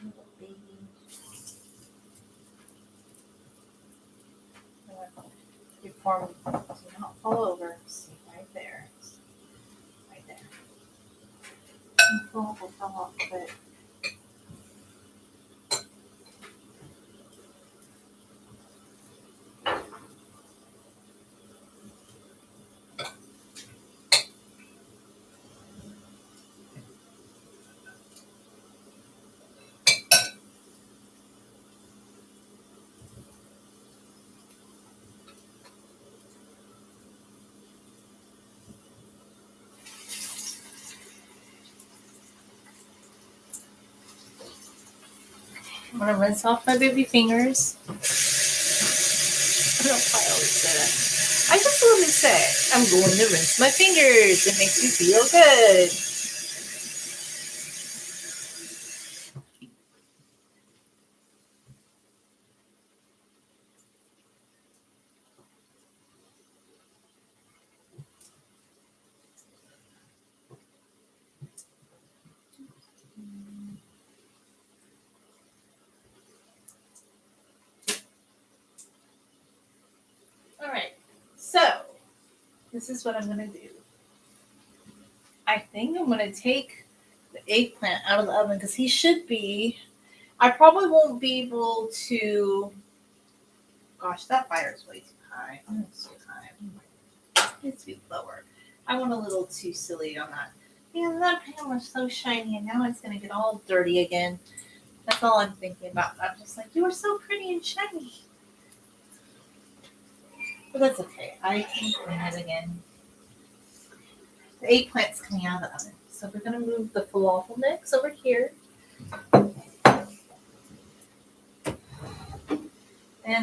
Little baby. Your form do not fall over. See right there. Right there. The falafel fell off a bit. I'm gonna rinse off my baby fingers. I don't know if I always say that. I just love to say, I'm going to rinse my fingers. It makes me feel good. All right, so this is what I'm gonna do. I think I'm gonna take the eggplant out of the oven because he should be. I probably won't be able to. Gosh, that fire is way too high. Oh, it's too high. It needs to be lower. I went a little too silly on that. Man, that pan was so shiny, and now it's gonna get all dirty again. That's all I'm thinking about. I'm just like, you were so pretty and shiny. But that's okay. I can clean it again. The eggplant's coming out of the oven. So we're going to move the falafel mix over here. And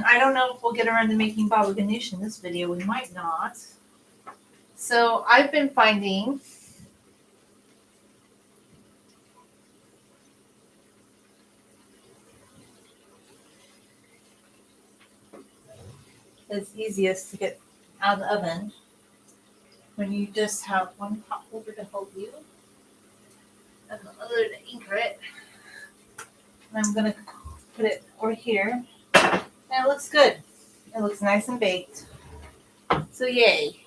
I don't know if we'll get around to making baba ganoush in this video. We might not. So I've been finding it's easiest to get out of the oven when you just have one pot holder to hold you and the other to anchor it. And I'm going to put it over here. And it looks good. It looks nice and baked. So yay.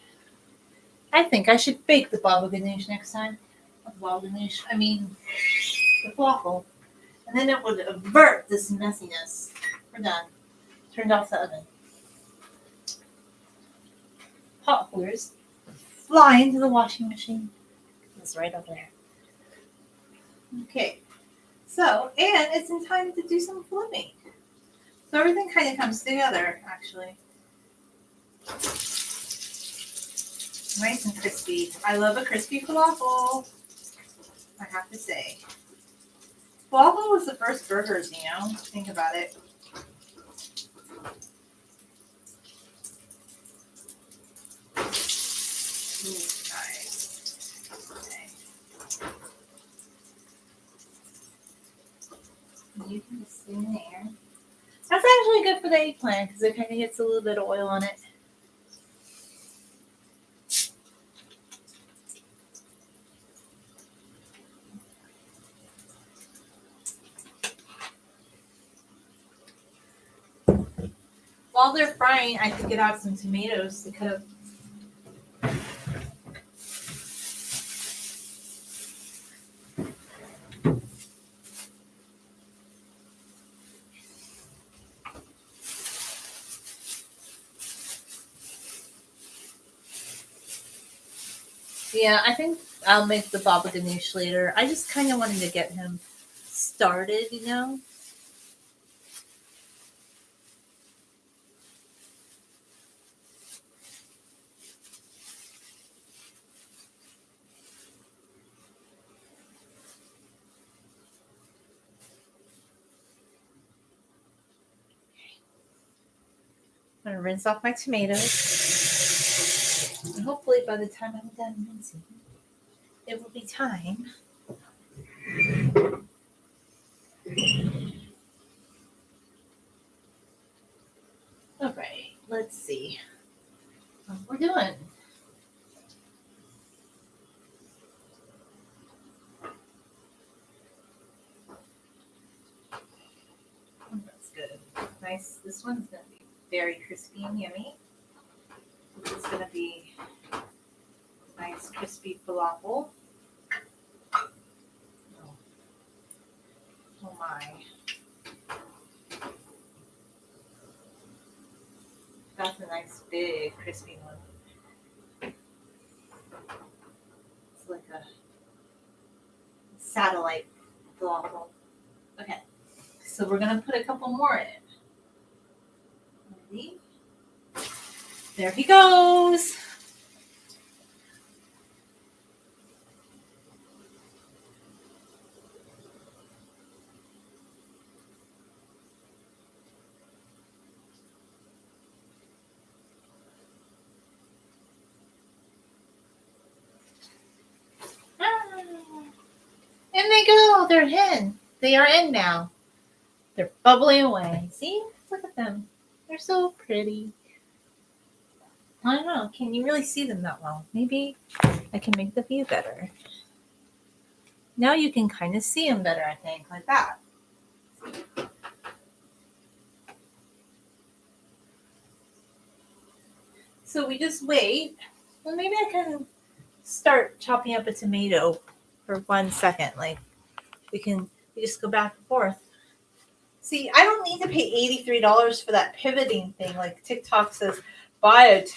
I think I should bake the baba ganoush next time. Not the baba ganoush, I mean the falafel. And then it would avert this messiness. We're done. Turned off the oven. Pot holders fly into the washing machine. It's right over there. Okay. So, and it's in time to do some flipping. So everything kind of comes together, actually. Nice and crispy. I love a crispy falafel, I have to say. Falafel was the first burgers, you know? Think about it. Ooh, nice. Okay. You can just sit in there. That's actually good for the eggplant because it kind of gets a little bit of oil on it. While they're frying, I could get out some tomatoes to cut up. Yeah, I think I'll make the baba ganoush later. I just kind of wanted to get him started, you know? I'm going to rinse off my tomatoes. And hopefully by the time I'm done rinsing, it will be time. All right, let's see what we're doing. That's good. Nice. This one's going to be very crispy and yummy. This is going to be nice crispy falafel. Oh my. That's a nice big crispy one. It's like a satellite falafel. Okay, so we're gonna put a couple more in. Ready? There he goes. In they go. They're in. They are in now. They're bubbling away. See? Look at them. They're so pretty. I don't know. Can you really see them that well? Maybe I can make the view better. Now you can kind of see them better, I think, like that. So we just wait. Well, maybe I can start chopping up a tomato for 1 second. Like we just go back and forth. See, I don't need to pay $83 for that pivoting thing. Like TikTok says, buy it.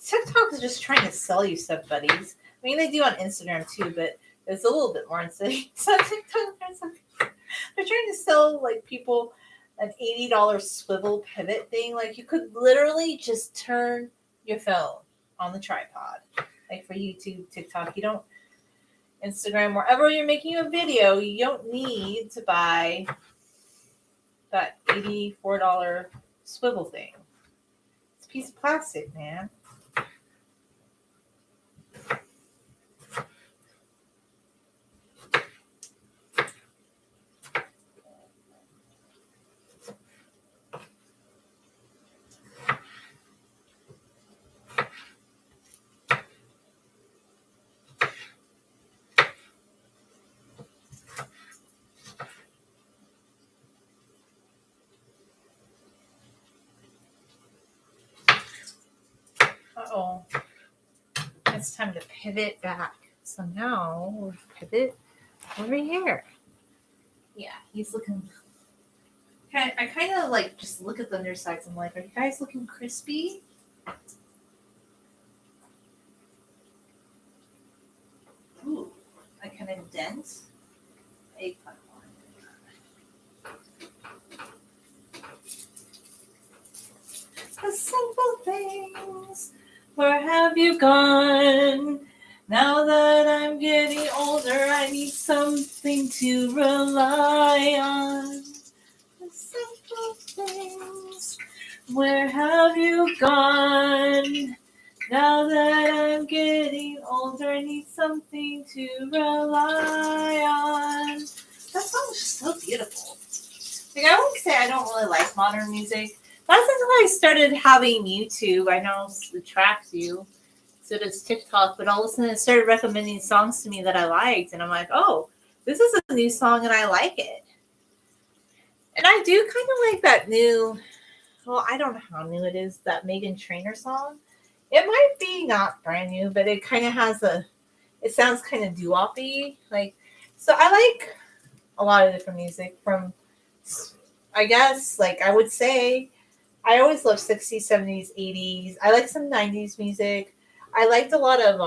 TikTok is just trying to sell you stuff, buddies. I mean, they do on Instagram too, but it's a little bit more insane. So TikTok, they're trying to sell like people an $80 swivel pivot thing. Like you could literally just turn your phone on the tripod. Like for YouTube, TikTok, you don't, Instagram, wherever you're making a video, you don't need to buy that $84 swivel thing. It's a piece of plastic, man. Uh-oh. It's time to pivot back. So now we'll pivot over here. Yeah, he's looking. I kind of like just look at the undersides. I'm like, are you guys looking crispy? Ooh, I kind of dent eggplant one. The simple things. Where have you gone? Now that I'm getting older, I need something to rely on. The simple things. Where have you gone? Now that I'm getting older, I need something to rely on. That song is just so beautiful. Like, I won't say I don't really like modern music. That's until I started having YouTube. I know it tracks you. So does TikTok. But all of a sudden it started recommending songs to me that I liked. And I'm like, oh, this is a new song and I like it. And I do kind of like that new, well, I don't know how new it is, that Meghan Trainor song. It might be not brand new, but it kind of has it sounds kind of doo-wop-y. Like, so I like a lot of different music from, I guess, like I would say, I always love 60s, 70s, 80s. I like some 90s music. I liked a lot of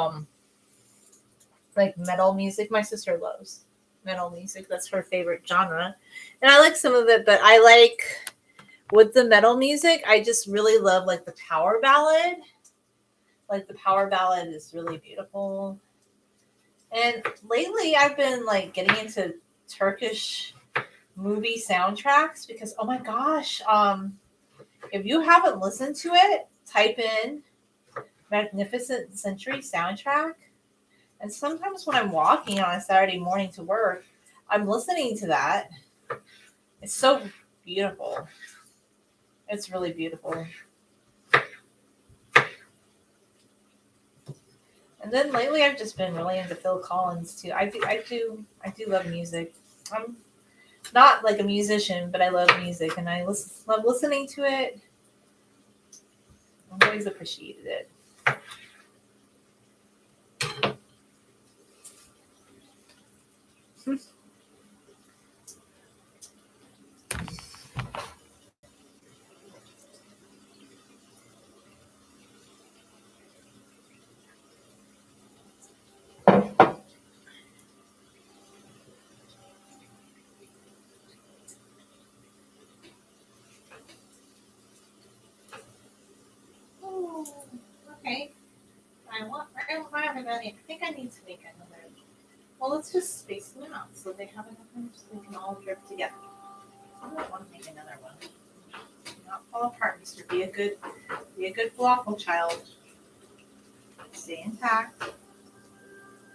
like metal music. My sister loves metal music. That's her favorite genre. And I like some of it, but I like with the metal music, I just really love like the power ballad. Like the power ballad is really beautiful. And lately I've been like getting into Turkish movie soundtracks because oh my gosh, If you haven't listened to it, type in Magnificent Century soundtrack. And sometimes when I'm walking on a Saturday morning to work, I'm listening to that. It's so beautiful. It's really beautiful. And then lately, I've just been really into Phil Collins too. I do love music. I'm not like a musician, but I love music, and I love listening to it. I've always appreciated it. Oh, okay. I think I need to make another. Well, let's just space them out so they have enough room so they can all drip together. I don't want to make another one. Do not fall apart, Mister. Be a good falafel child. Stay intact.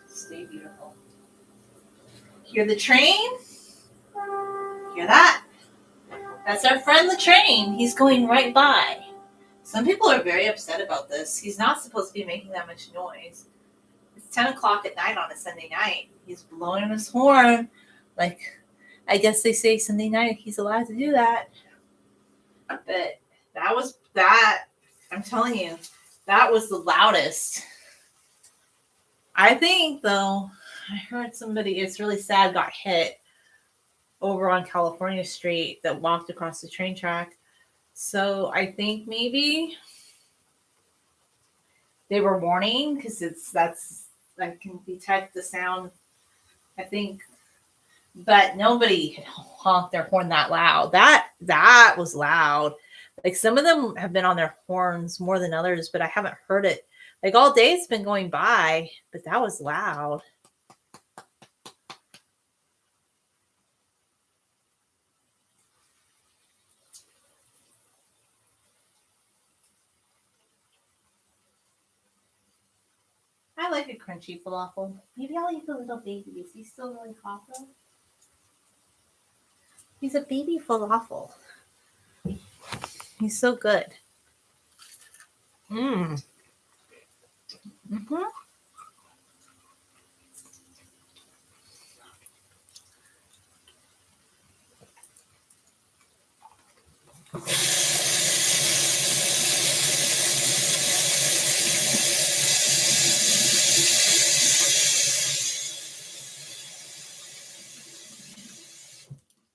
Stay beautiful. Hear the train? Hear that? That's our friend the train. He's going right by. Some people are very upset about this. He's not supposed to be making that much noise. It's 10 o'clock at night on a Sunday night. He's blowing his horn. Like, I guess they say Sunday night he's allowed to do that. But I'm telling you, that was the loudest. I think, though, I heard somebody, it's really sad, got hit over on California Street that walked across the train track. So I think maybe they were warning because I can detect the sound, I think, but nobody honked their horn that loud. That was loud. Like some of them have been on their horns more than others, but I haven't heard it. Like all day it's been going by, but that was loud. I like a crunchy falafel. Maybe I'll eat the little baby. Is he still really hot though? He's a baby falafel. He's so good. Mm-hmm.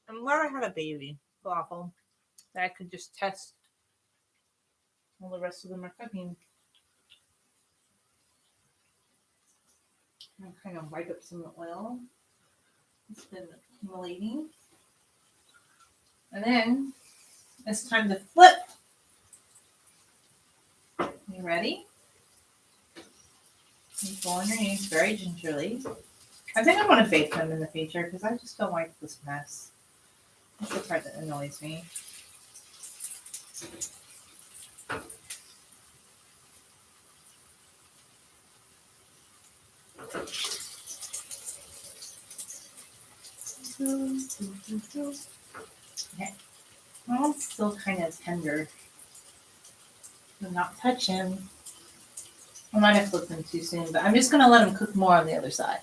I'm glad I had a baby falafel that I could just test while the rest of them are cooking. I'm kind of wipe up some oil. It's been accumulating. And then it's time to flip. You ready? You go underneath very gingerly. I think I'm going to bake them in the future because I just don't like this mess. That's the part that annoys me. Okay. Well, it's still kind of tender. Do not touch him. I might have flipped him too soon, but I'm just going to let him cook more on the other side.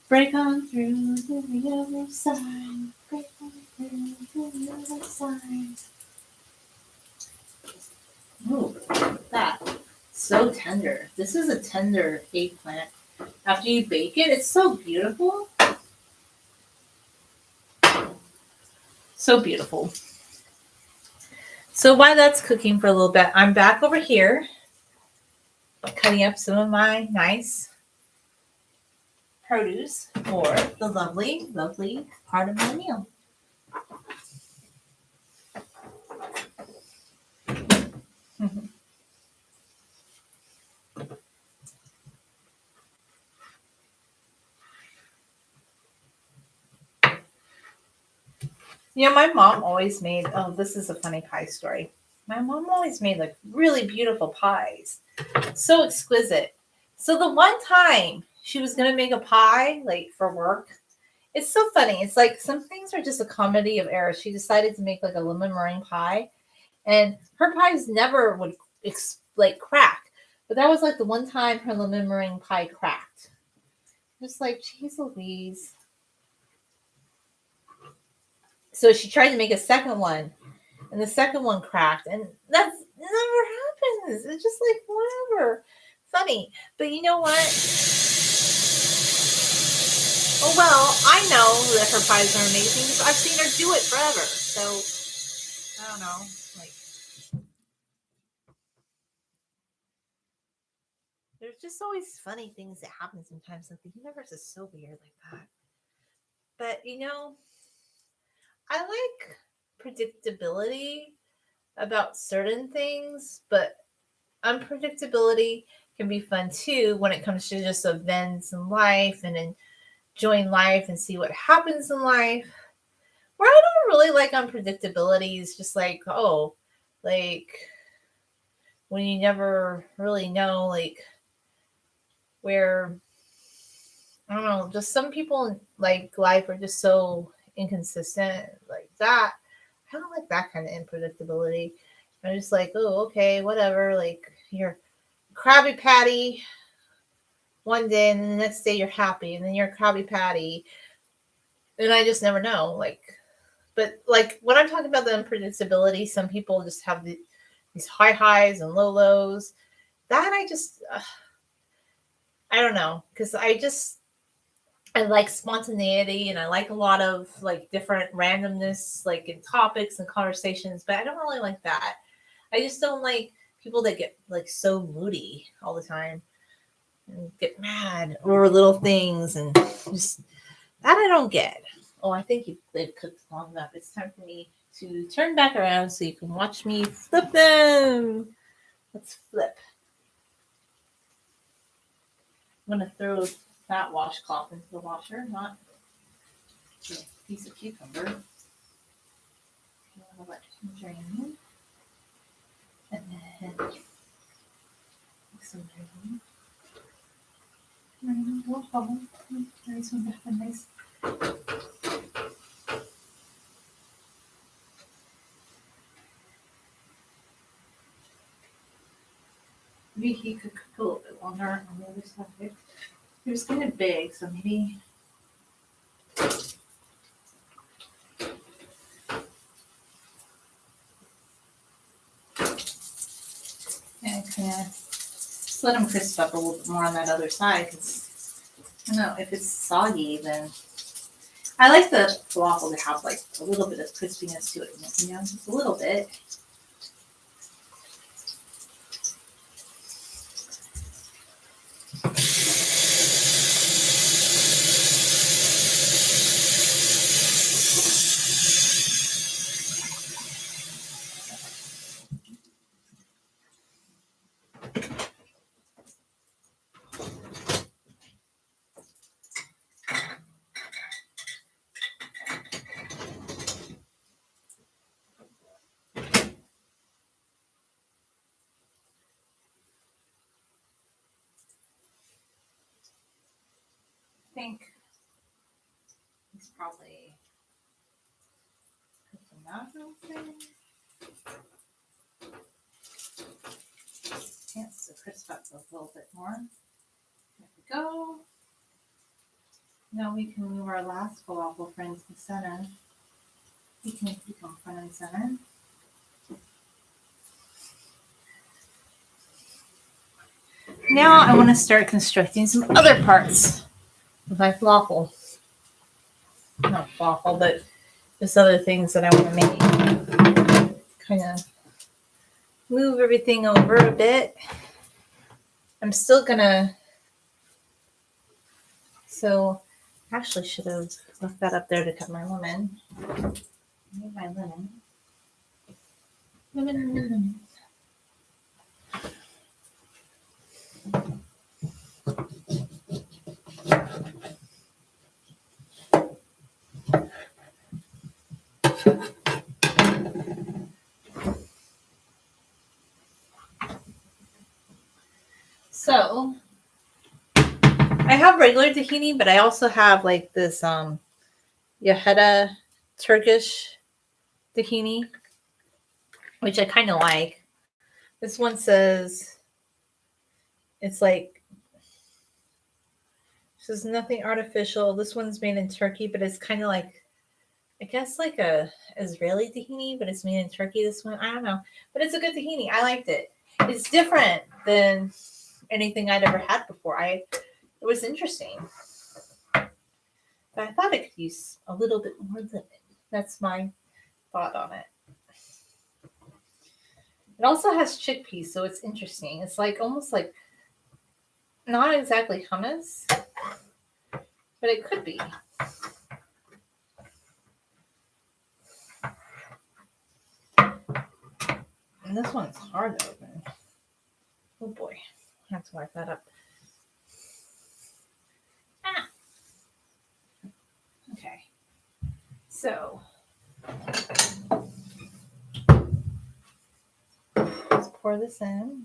Break on through to the other side. Break on through to the other side. Ooh, that. So tender. This is a tender eggplant. After you bake it, it's so beautiful. So beautiful. So while that's cooking for a little bit, I'm back over here cutting up some of my nice produce for the lovely, lovely part of my meal. My mom always made, oh, this is a funny pie story. My mom always made like really beautiful pies. So exquisite. So the one time she was going to make a pie, like for work, it's so funny. It's like some things are just a comedy of errors. She decided to make like a lemon meringue pie, and her pies never would like crack. But that was like the one time her lemon meringue pie cracked. Just like, geez Louise. So she tried to make a second one, and the second one cracked, and that never happens. It's just like whatever. Funny. But you know what? Oh well, I know that her pies are amazing because I've seen her do it forever. So I don't know. Like there's just always funny things that happen sometimes. Like the universe is so weird like that. But I like predictability about certain things, but unpredictability can be fun too when it comes to just events in life and enjoying life and see what happens in life. Where I don't really like unpredictability is just like, oh, like when you never really know, like where, I don't know, just some people in like life are just so inconsistent like that. I don't like that kind of unpredictability. I'm just like, oh, okay, whatever. Like you're Krabby Patty one day, and then the next day you're happy, and then you're Krabby Patty, and I just never know. Like, but like when I'm talking about the unpredictability, some people just have these high highs and low lows. That I don't know, because I like spontaneity and I like a lot of like different randomness, like in topics and conversations, but I don't really like that. I just don't like people that get like so moody all the time and get mad over little things and just that I don't get. Oh, I think they've cooked long enough. It's time for me to turn back around so you can watch me flip them. Let's flip. I'm going to throw that washcloth into the washer, not a piece of cucumber. I'll let it drain. And then some drain. No problem. Nice one. Nice. Maybe he could cook a little bit longer on the other side. It was kind of big, so maybe. And kind of just let them crisp up a little bit more on that other side. Because I don't know if it's soggy, then I like the falafel to have like a little bit of crispiness to it, just a little bit. I think he's probably cooking that thing. Chance to crisp up a little bit more. There we go. Now we can move our last falafel friend to the center. He can become front and center. Now I want to start constructing some other parts of my falafel. Not falafel, but just other things that I want to make. Kind of move everything over a bit. I'm still gonna, so actually should have left that up there to cut my lemon. I need my lemon. Lemon. So I have regular tahini, but I also have like this Yaheda Turkish tahini, which I kind of like. This one says it's like says nothing artificial. This one's made in Turkey, but it's kind of like I guess like a Israeli tahini, but it's made in Turkey. This one, I don't know, but it's a good tahini. I liked it. It's different than anything I'd ever had before. It was interesting, but I thought it could use a little bit more lemon. That's my thought on it. It also has chickpeas, so it's interesting. It's like almost like not exactly hummus, but it could be. And this one's hard to open. Oh boy, I have to wipe that up. Ah. Okay, so let's pour this in.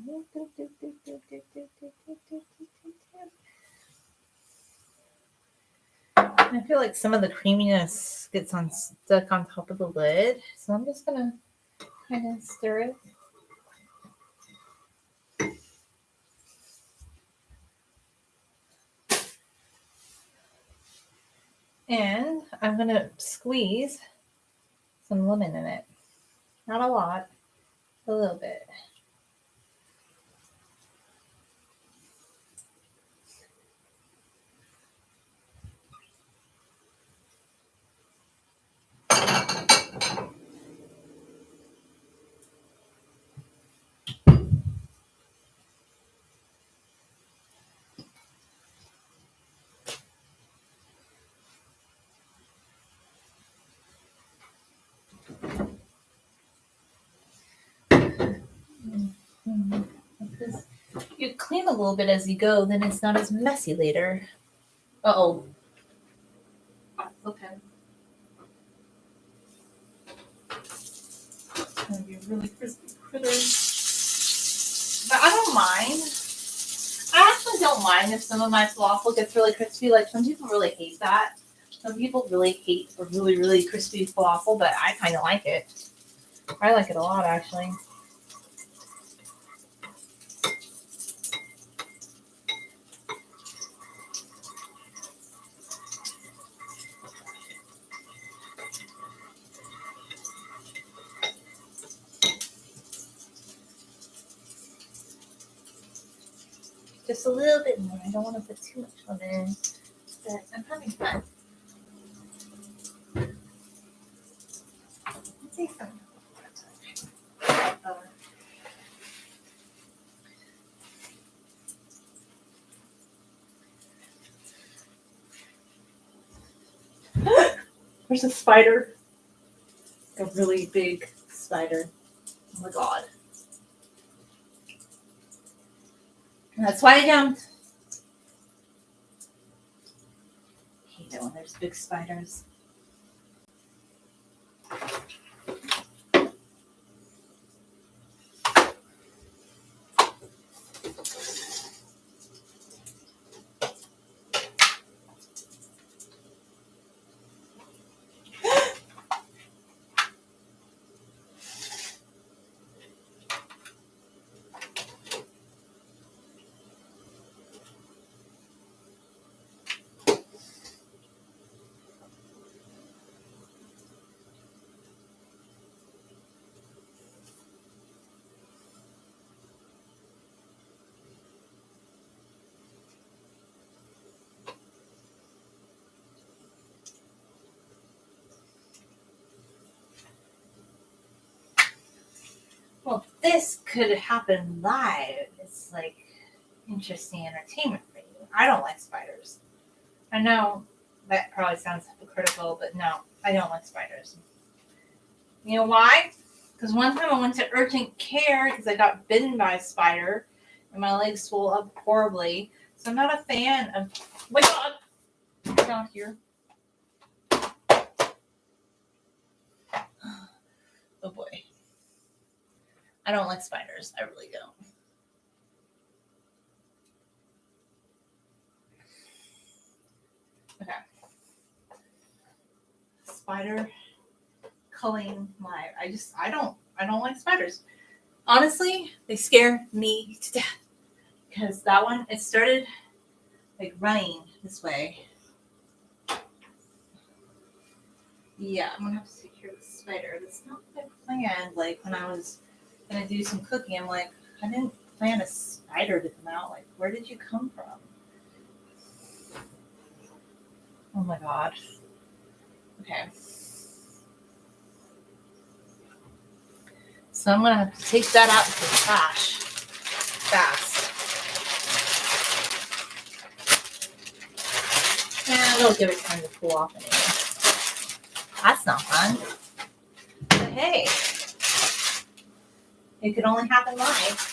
I feel like some of the creaminess gets stuck on top of the lid, so I'm just gonna kind of stir it. And I'm gonna squeeze some lemon in it. Not a lot, a little bit. Because you clean a little bit as you go, then it's not as messy later. Uh-oh. Okay. It's gonna be really crispy critters. But I don't mind. I actually don't mind if some of my falafel gets really crispy. Like some people really hate that. Some people really hate a really, really crispy falafel, but I kind of like it. I like it a lot, actually. Just a little bit more. I don't want to put too much on it, but I'm having fun. Let's see some. There's a spider. A really big spider. Oh my god. That's why I jumped. I hate it when there's big spiders. Well, this could happen live. It's like interesting entertainment for you. I don't like spiders. I know that probably sounds hypocritical, but no, I don't like spiders. You know why? Because one time I went to urgent care because I got bitten by a spider and my leg swelled up horribly. So I'm not a fan of. Oh my god! Get down here. Oh boy. I don't like spiders. I really don't. Okay. Spider culling live. I don't like spiders. Honestly, they scare me to death. Because that one, it started like running this way. Yeah, I'm gonna have to take care of the spider. That's not what I planned. Like when I was gonna do some cooking, I'm like, I didn't plan a spider to come out. Like, where did you come from? Oh my god. Okay. So I'm gonna have to take that out to the trash fast. And it'll give it time to cool off anyway. That's not fun. But hey, it could only happen live.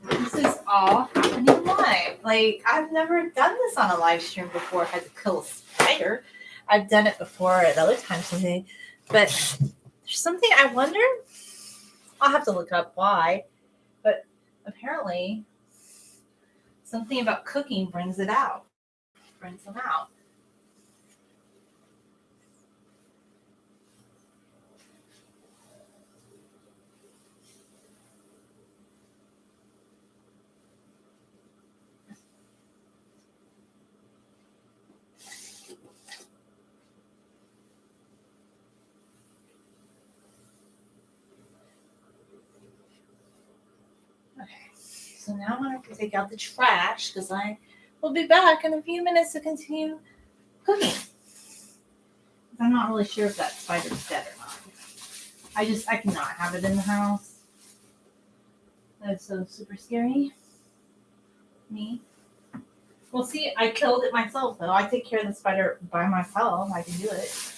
This is all happening live. Like, I've never done this on a live stream before. I had to kill a spider. I've done it before at other times today. But there's something I wonder. I'll have to look up why. But apparently, something about cooking brings it out. Brings them out. Okay. So now I'm going to have to take out the trash because I will be back in a few minutes to continue cooking. I'm not really sure if that spider's dead or not. I cannot have it in the house. That's so super scary. Me. Well, see, I killed it myself, though. I take care of the spider by myself. I can do it.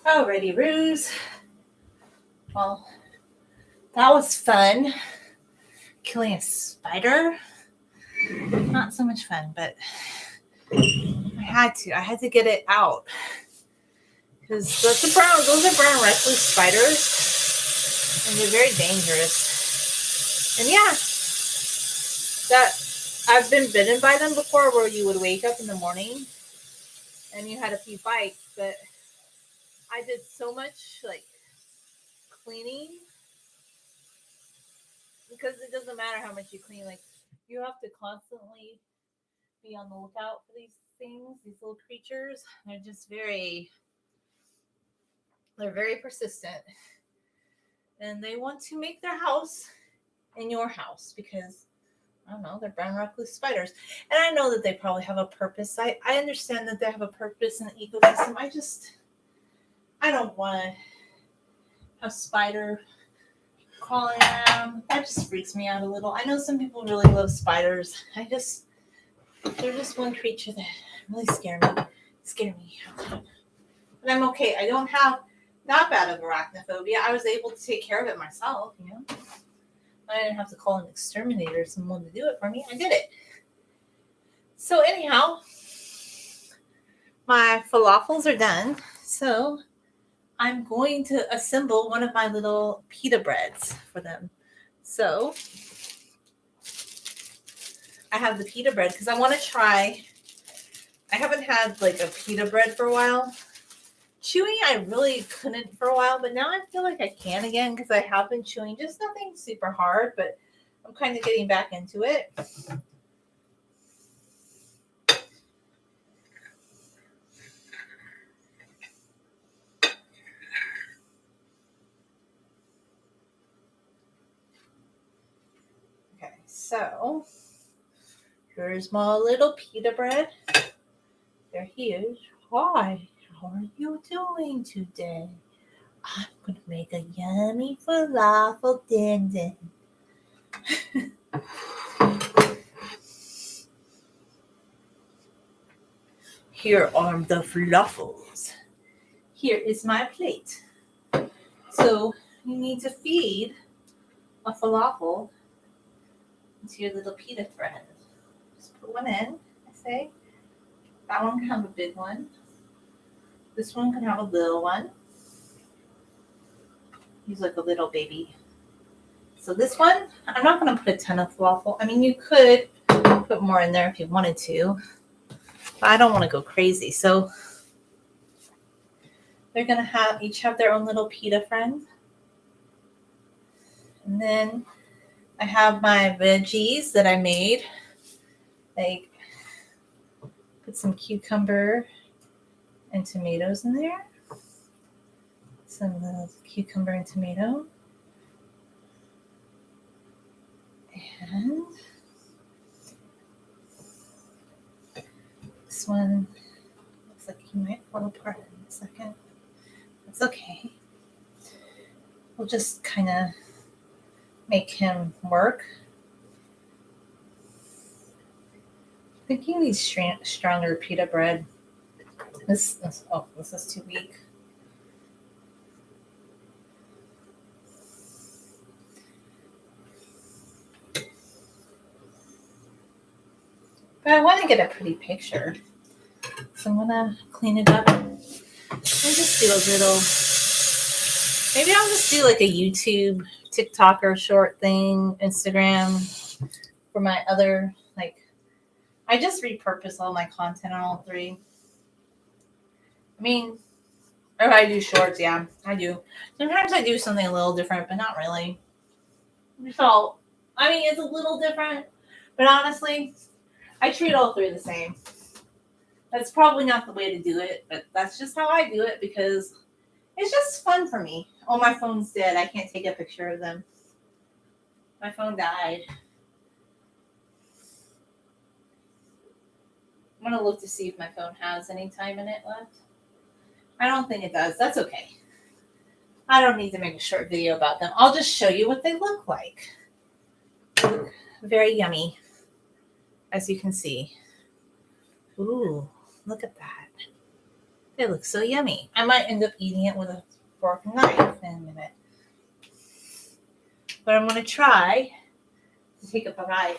Alrighty, Ruse. Well, that was fun. Killing a spider. Not so much fun, but I had to get it out. Because those are brown recluse spiders. And they're very dangerous. And yeah, I've been bitten by them before, where you would wake up in the morning and you had a few bites, but I did so much like cleaning, because it doesn't matter how much you clean, like you have to constantly be on the lookout for these things, these little creatures. They're just very persistent, and they want to make their house in your house, because I don't know, they're brown recluse spiders. And I know that they probably have a purpose. I understand that they have a purpose in the ecosystem. I don't want to have spider crawling around. That just freaks me out a little. I know some people really love spiders. They're just one creature that really scare me. But I'm okay. I don't have that bad of arachnophobia. I was able to take care of it myself, you know. I didn't have to call an exterminator or someone to do it for me. I did it. So anyhow, my falafels are done. So I'm going to assemble one of my little pita breads for them. So I have the pita bread because I want to try. I haven't had like a pita bread for a while. Chewing, I really couldn't for a while, but now I feel like I can again because I have been chewing. Just nothing super hard, but I'm kind of getting back into it. Okay, so here's my little pita bread. They're huge. Hi, how are you doing today? I'm going to make a yummy falafel din din. Here are the falafels. Here is my plate. So you need to feed a falafel into your little pita friend. Just put one in, I say. That one can have a big one. This one can have a little one. He's like a little baby. So this one, I'm not going to put a ton of falafel. I mean, you could put more in there if you wanted to, but I don't want to go crazy. So they're going to each have their own little pita friend. And then I have my veggies that I made. Like, put some cucumber and tomatoes in there. Some little cucumber and tomato. And this one looks like he might fall apart in a second. That's okay. We'll just kind of make him work. Thinking these stronger pita bread. This is too weak. But I want to get a pretty picture. So I'm going to clean it up and just do a little, maybe I'll just do like a YouTube, TikTok or short thing, Instagram for my other, like, I just repurpose all my content on all three. I mean, or I do shorts, yeah, I do. Sometimes I do something a little different, but not really. So, I mean, it's a little different, but honestly, I treat all three the same. That's probably not the way to do it, but that's just how I do it because it's just fun for me. Oh, my phone's dead. I can't take a picture of them. My phone died. I'm going to look to see if my phone has any time in it left. I don't think it does. That's okay. I don't need to make a short video about them. I'll just show you what they look like. They look very yummy, as you can see. Ooh, look at that. It looks so yummy. I might end up eating it with a fork and knife in a minute. But I'm going to try to take a bite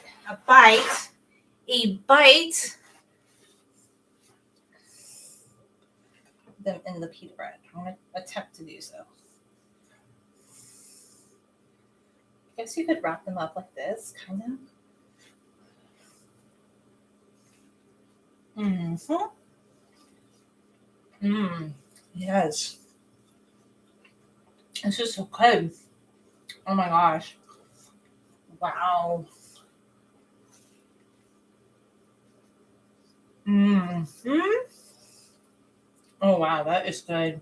them in the pita bread. I'm going to attempt to do so. I guess you could wrap them up like this, kind of. Yes. It's just so good. Oh my gosh. Wow. Oh wow, that is good.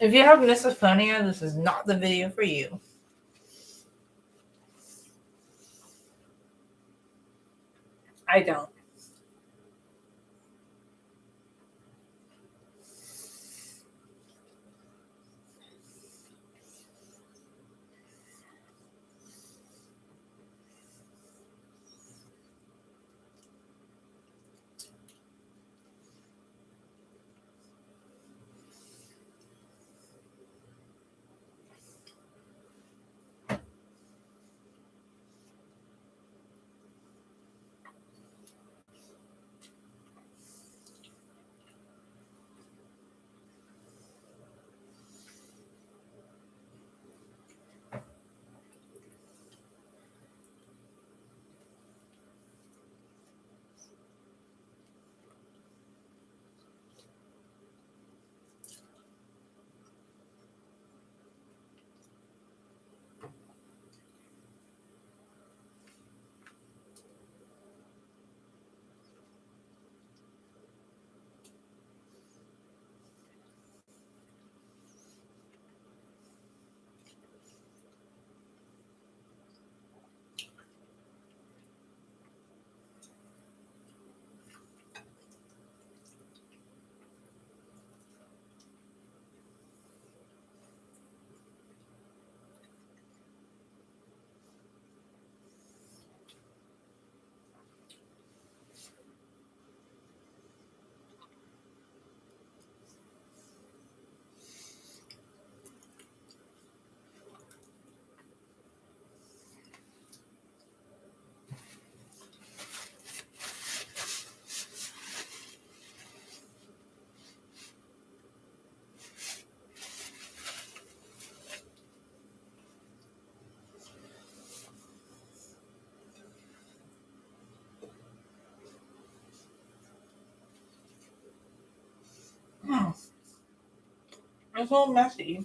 If you have misophonia, this is not the video for you. I don't. It's a little messy.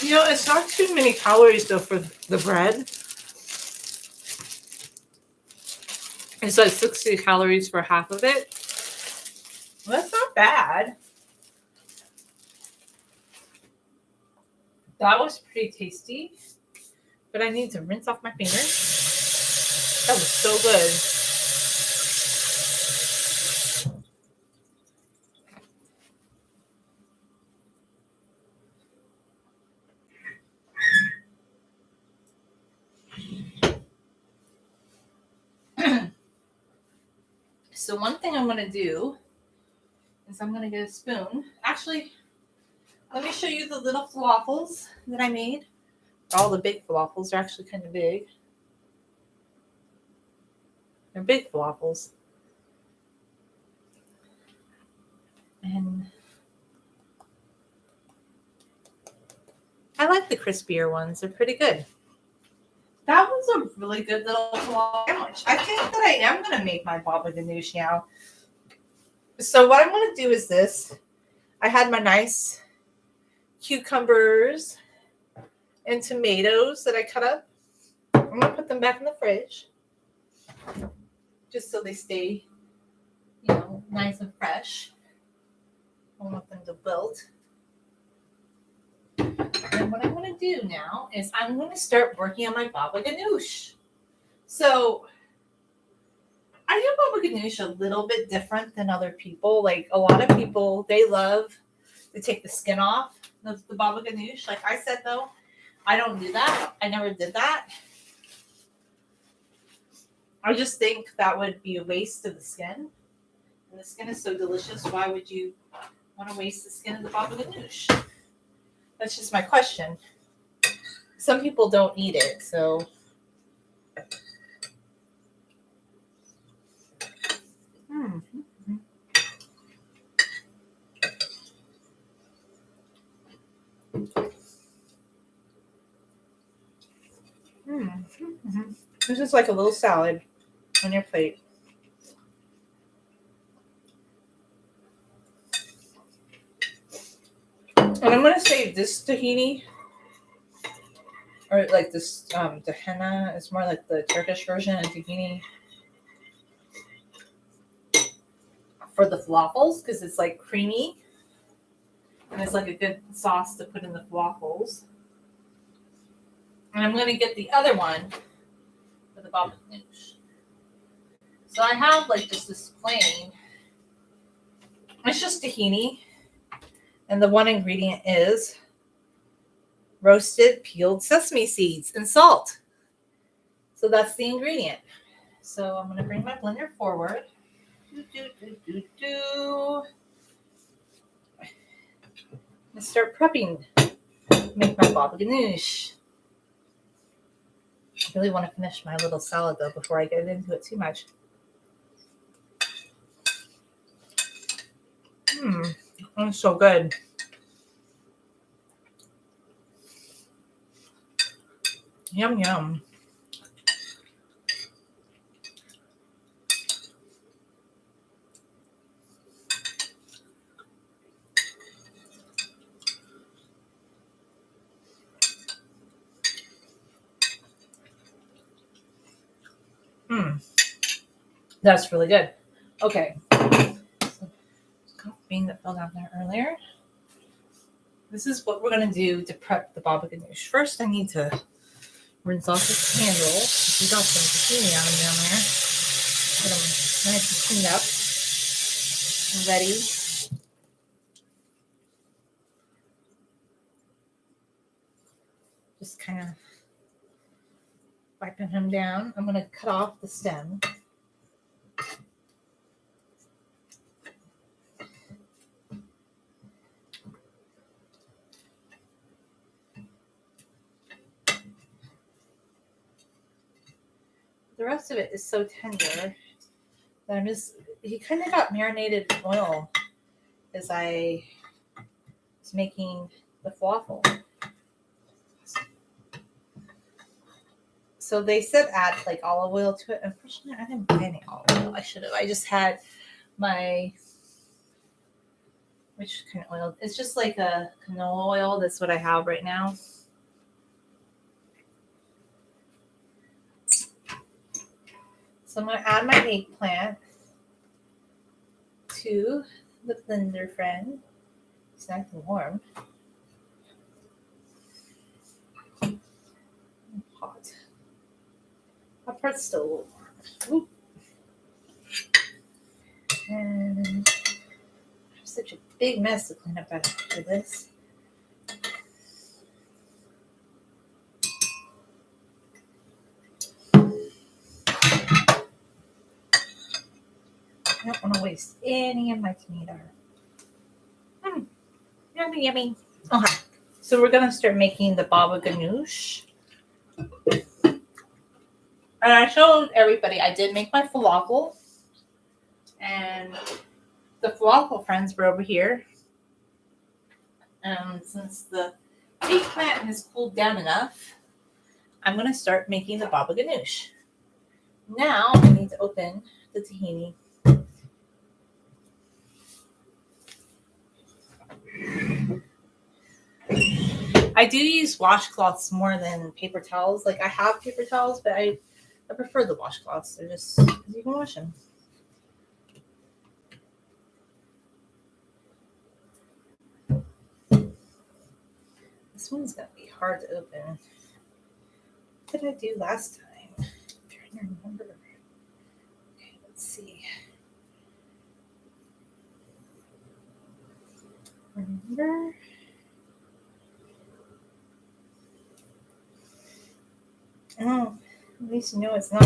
You know, it's not too many calories though for the bread. It's like 60 calories for half of it. Well, that's not bad. That was pretty tasty. But I need to rinse off my fingers. That was so good. So one thing I'm going to do is I'm going to get a spoon. Actually, let me show you the little falafels that I made. All the big falafels are actually kind of big. They're big falafels. And I like the crispier ones. They're pretty good. That was a really good little falafel sandwich. I think that I am going to make my baba ganoush now. So what I'm going to do is this. I had my nice cucumbers and tomatoes that I cut up. I'm going to put them back in the fridge just so they stay, you know, nice and fresh. I want them to wilt. And what I'm going to do now is I'm going to start working on my baba ganoush. So I do baba ganoush a little bit different than other people. Like a lot of people, they love to take the skin off of the baba ganoush. Like I said, though, I don't do that. I never did that. I just think that would be a waste of the skin. And the skin is so delicious. Why would you want to waste the skin of the baba ganoush? That's just my question. Some people don't eat it, so. This is like a little salad on your plate. And I'm going to save this tahini, or like this tahina. It's more like the Turkish version of tahini for the falafels because it's like creamy. And it's like a good sauce to put in the falafels. And I'm going to get the other one for the baba ganoush. So I have like just this plain. It's just tahini. And the one ingredient is roasted peeled sesame seeds and salt. So that's the ingredient. So I'm going to bring my blender forward. Let's start prepping. Make my baba ganoush. I really want to finish my little salad though before I get into it too much. That's so good. Yum, yum. That's really good. Okay. So, bean that fell down there earlier. This is what we're going to do to prep the baba ganoush. First, I need to rinse off this handle. We got some tahini on them down there. Get them nice and cleaned up and ready. Just kind of wiping him down. I'm going to cut off the stem. The rest of it is so tender that he kind of got marinated in oil as I was making the falafel. So they said add like olive oil to it. Unfortunately, I didn't buy any olive oil. I should have. I just had my Which kind of oil? It's just like a canola oil. That's what I have right now. So I'm going to add my eggplant to the blender friend. It's nice and warm. Hot. That part's still a little warm. Ooh. And such a big mess to clean up after this. I don't want to waste any of my tomato. Yummy, yummy. Okay, so we're going to start making the baba ganoush. And I showed everybody I did make my falafel. And the falafel friends were over here. And since the eggplant has cooled down enough, I'm going to start making the baba ganoush. Now I need to open the tahini. I do use washcloths more than paper towels. Like I have paper towels, but I prefer the washcloths. They're just, you can wash them. This one's going to be hard to open. What did I do last time? I'm trying to remember. Okay, let's see. Remember? Oh, at least you know it's not.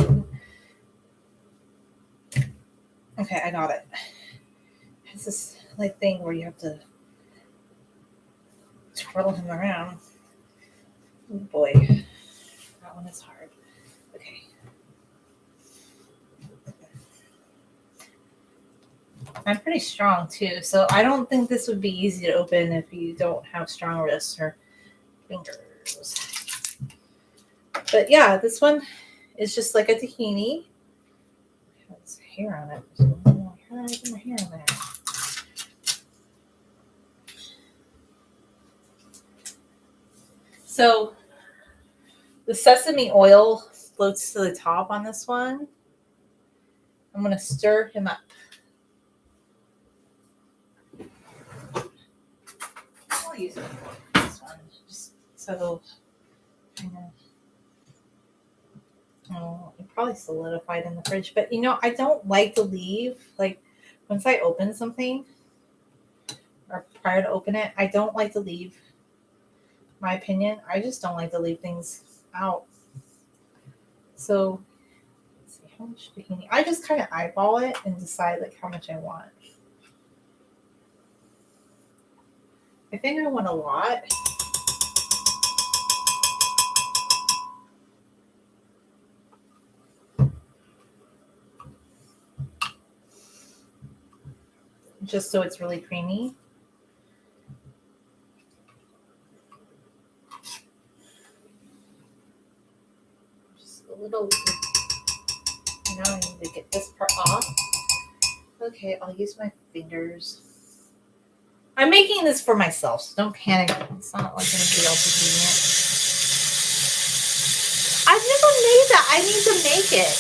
Okay, I got it. It's this like thing where you have to twirl him around. Oh boy, that one is hard. Okay. I'm pretty strong too, so I don't think this would be easy to open if you don't have strong wrists or fingers. But yeah, this one is just like a tahini. It has hair on it. How did I get my hair on there? So the sesame oil floats to the top on this one. I'm going to stir him up. I'll use it for this one, just so it'll kind of. Oh, it probably solidified in the fridge. But, you know, I don't like to leave, like, once I open something, or prior to open it, I don't like to leave, my opinion, I just don't like to leave things out. So, let's see, how much tahini? I just kind of eyeball it and decide, like, how much I want. I think I want a lot. Just so it's really creamy. Just a little. Now I need to get this part off. Okay, I'll use my fingers. I'm making this for myself, so don't panic. It's not like anybody else is doing it. I've never made that. I need to make it.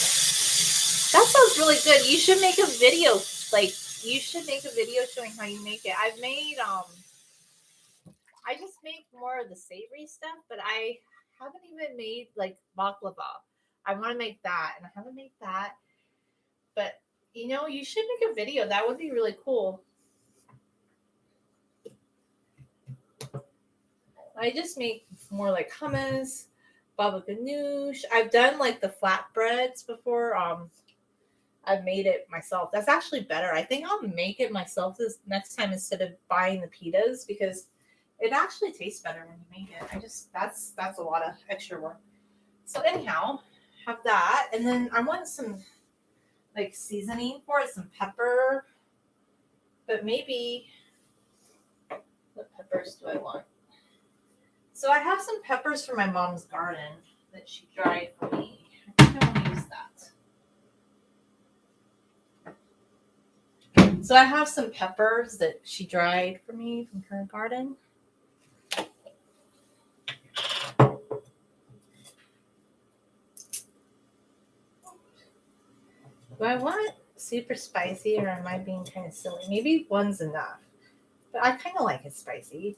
That sounds really good. You should make a video. Like, you should make a video showing how you make it. I've made, I just make more of the savory stuff, but I haven't even made, like, baklava. I want to make that, and I haven't made that. But, you know, you should make a video. That would be really cool. I just make more like hummus, baba ganoush. I've done like the flatbreads before. I've made it myself. That's actually better. I think I'll make it myself this next time instead of buying the pitas because it actually tastes better when you make it. That's a lot of extra work. So anyhow, have that, and then I want some like seasoning for it, some pepper. But maybe what peppers do I want? So I have some peppers from my mom's garden that she dried for me. I think I want to use that. So I have some peppers that she dried for me from her garden. Do I want super spicy, or am I being kind of silly? Maybe one's enough. But I kind of like it spicy.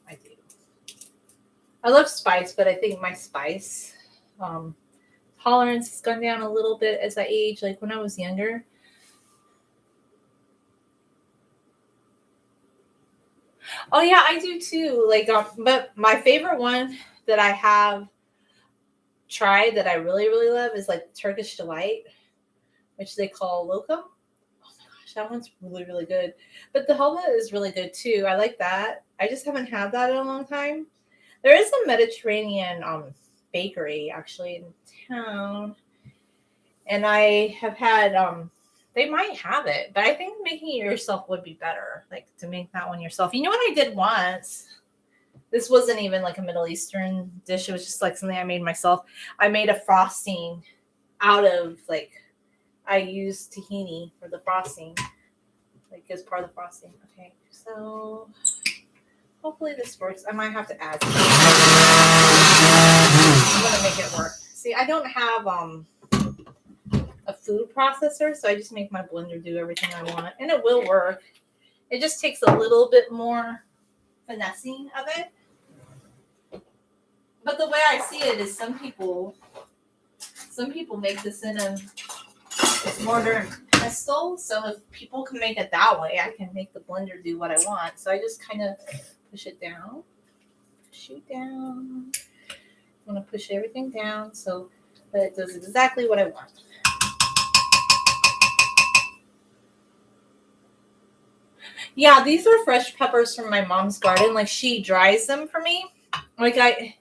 I do. I love spice, but I think my spice tolerance has gone down a little bit as I age. Like when I was younger. Oh yeah, I do too. Like, but my favorite one that I have tried that I really, really love is like Turkish delight, which they call lokum. Oh my gosh, that one's really, really good. But the halva is really good too. I like that. I just haven't had that in a long time. There is a Mediterranean bakery actually in town, and I have had they might have it, but I think making it yourself would be better. Like to make that one yourself. You know what I did once? This wasn't even like a Middle Eastern dish. It was just like something I made myself. I made a frosting out of like, I used tahini for the frosting, like as part of the frosting. Okay, so hopefully this works. I might have to add some. I'm gonna make it work. See, I don't have a food processor, so I just make my blender do everything I want, and it will work. It just takes a little bit more finessing of it. But the way I see it is some people make this in a mortar and pestle. So if people can make it that way, I can make the blender do what I want. So I just kind of push it down. I'm going to push everything down so that it does exactly what I want. Yeah, these are fresh peppers from my mom's garden. Like she dries them for me. Like I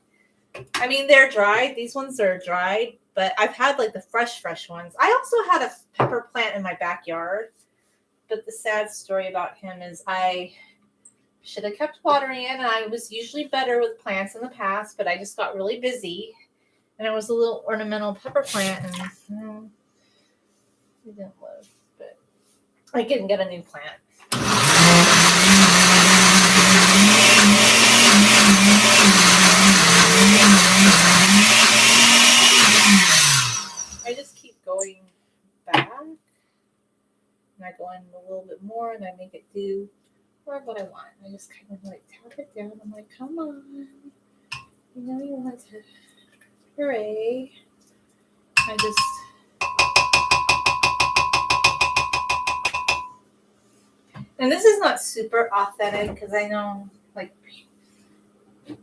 mean, they're dried. These ones are dried, but I've had like the fresh ones. I also had a pepper plant in my backyard, but the sad story about him is I should have kept watering it, and I was usually better with plants in the past, but I just got really busy, and it was a little ornamental pepper plant, and it didn't live, but I didn't get a new plant. I just keep going back, and I go in a little bit more, and I make it do what I want. I just kind of like tap it down. I'm like, come on, you know you want to puree. And this is not super authentic because I know like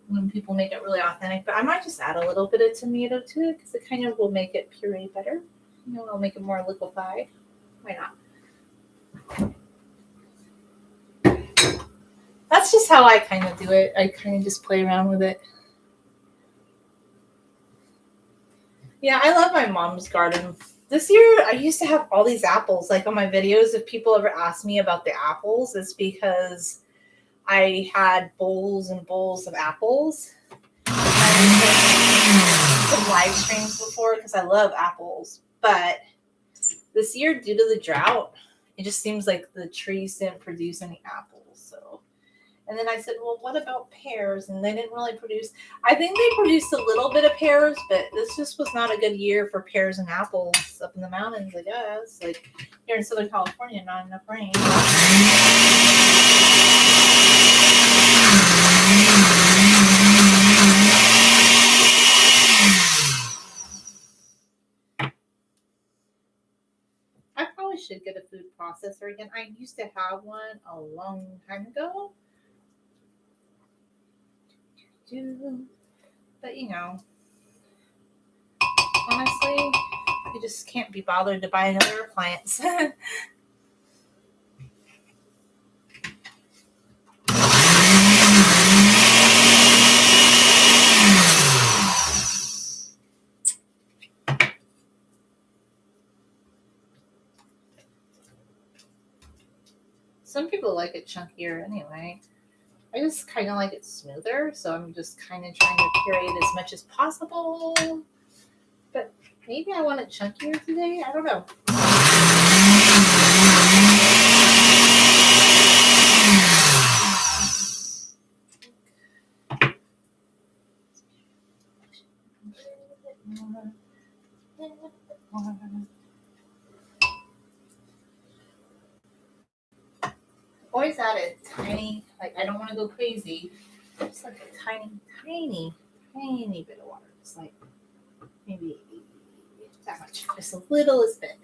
when people make it really authentic, but I might just add a little bit of tomato to it because it kind of will make it puree better. You know, I'll make it more liquefied. Why not? That's just how I kind of do it. I kind of just play around with it. Yeah, I love my mom's garden. This year, I used to have all these apples. Like on my videos, if people ever ask me about the apples, it's because I had bowls and bowls of apples. I've done some live streams before because I love apples. But this year, due to the drought, it just seems like the trees didn't produce any apples. So, and then I said, well, what about pears? And they didn't really produce. I think they produced a little bit of pears, but this just was not a good year for pears and apples up in the mountains, I guess. Like here in Southern California, not enough rain. I probably should get a food processor again. I used to have one a long time ago. But you know, honestly, you just can't be bothered to buy another appliance. Some people like it chunkier anyway. I just kind of like it smoother, so I'm just kind of trying to puree it as much as possible. But maybe I want it chunkier today. I don't know. Always add a tiny, like I don't want to go crazy. Just like a tiny, tiny, tiny bit of water. Just like maybe that much. Just a littlest bit.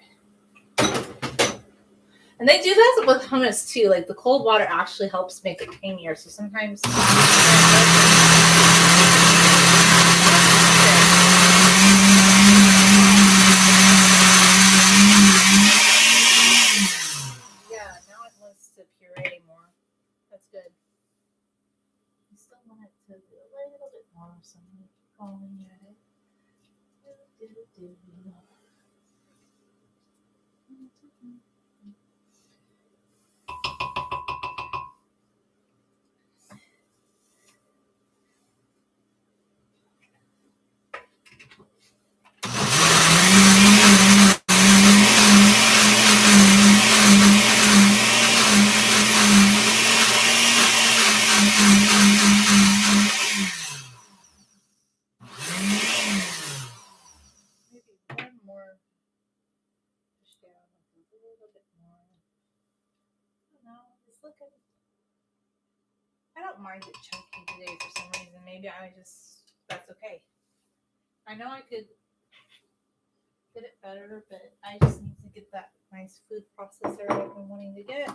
And they do that with hummus too. Like the cold water actually helps make it creamier. So sometimes. Yeah, now it wants to puree more. That's good. You still want it to do a little bit more. So I'm going to keep going at it. Maybe one more. Push down a little bit more. No, it's looking. I don't mind it chunky today for some reason. Maybe that's okay. I know I could get it better, but I just need to get that nice food processor I've been wanting to get.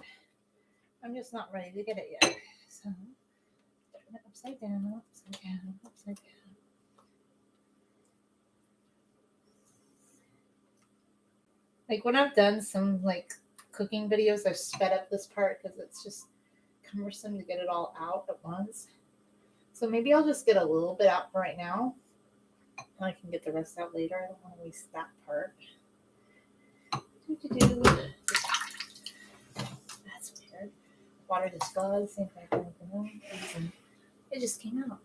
I'm just not ready to get it yet. So, turn it upside down, upside down, upside down. Like when I've done some like cooking videos, I've sped up this part because it's just cumbersome to get it all out at once. So maybe I'll just get a little bit out for right now. And I can get the rest out later. I don't want to waste that part. That's weird. Water just floods. Same thing. It just came out.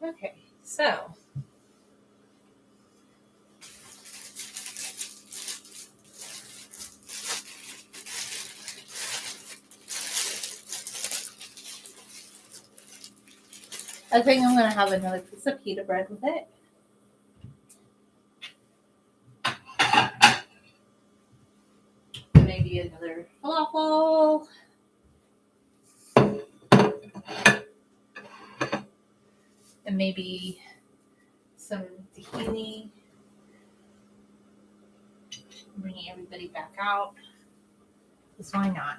Okay, so I think I'm gonna have another piece of pita bread with it. And maybe another falafel. And maybe some tahini. Bringing everybody back out. Because why not?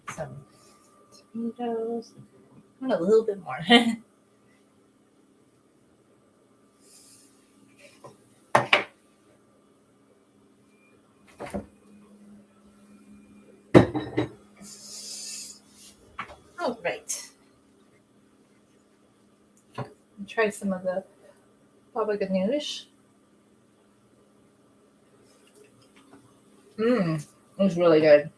Some tomatoes. I want a little bit more. All right. Try some of the baba ganoush. It was really good.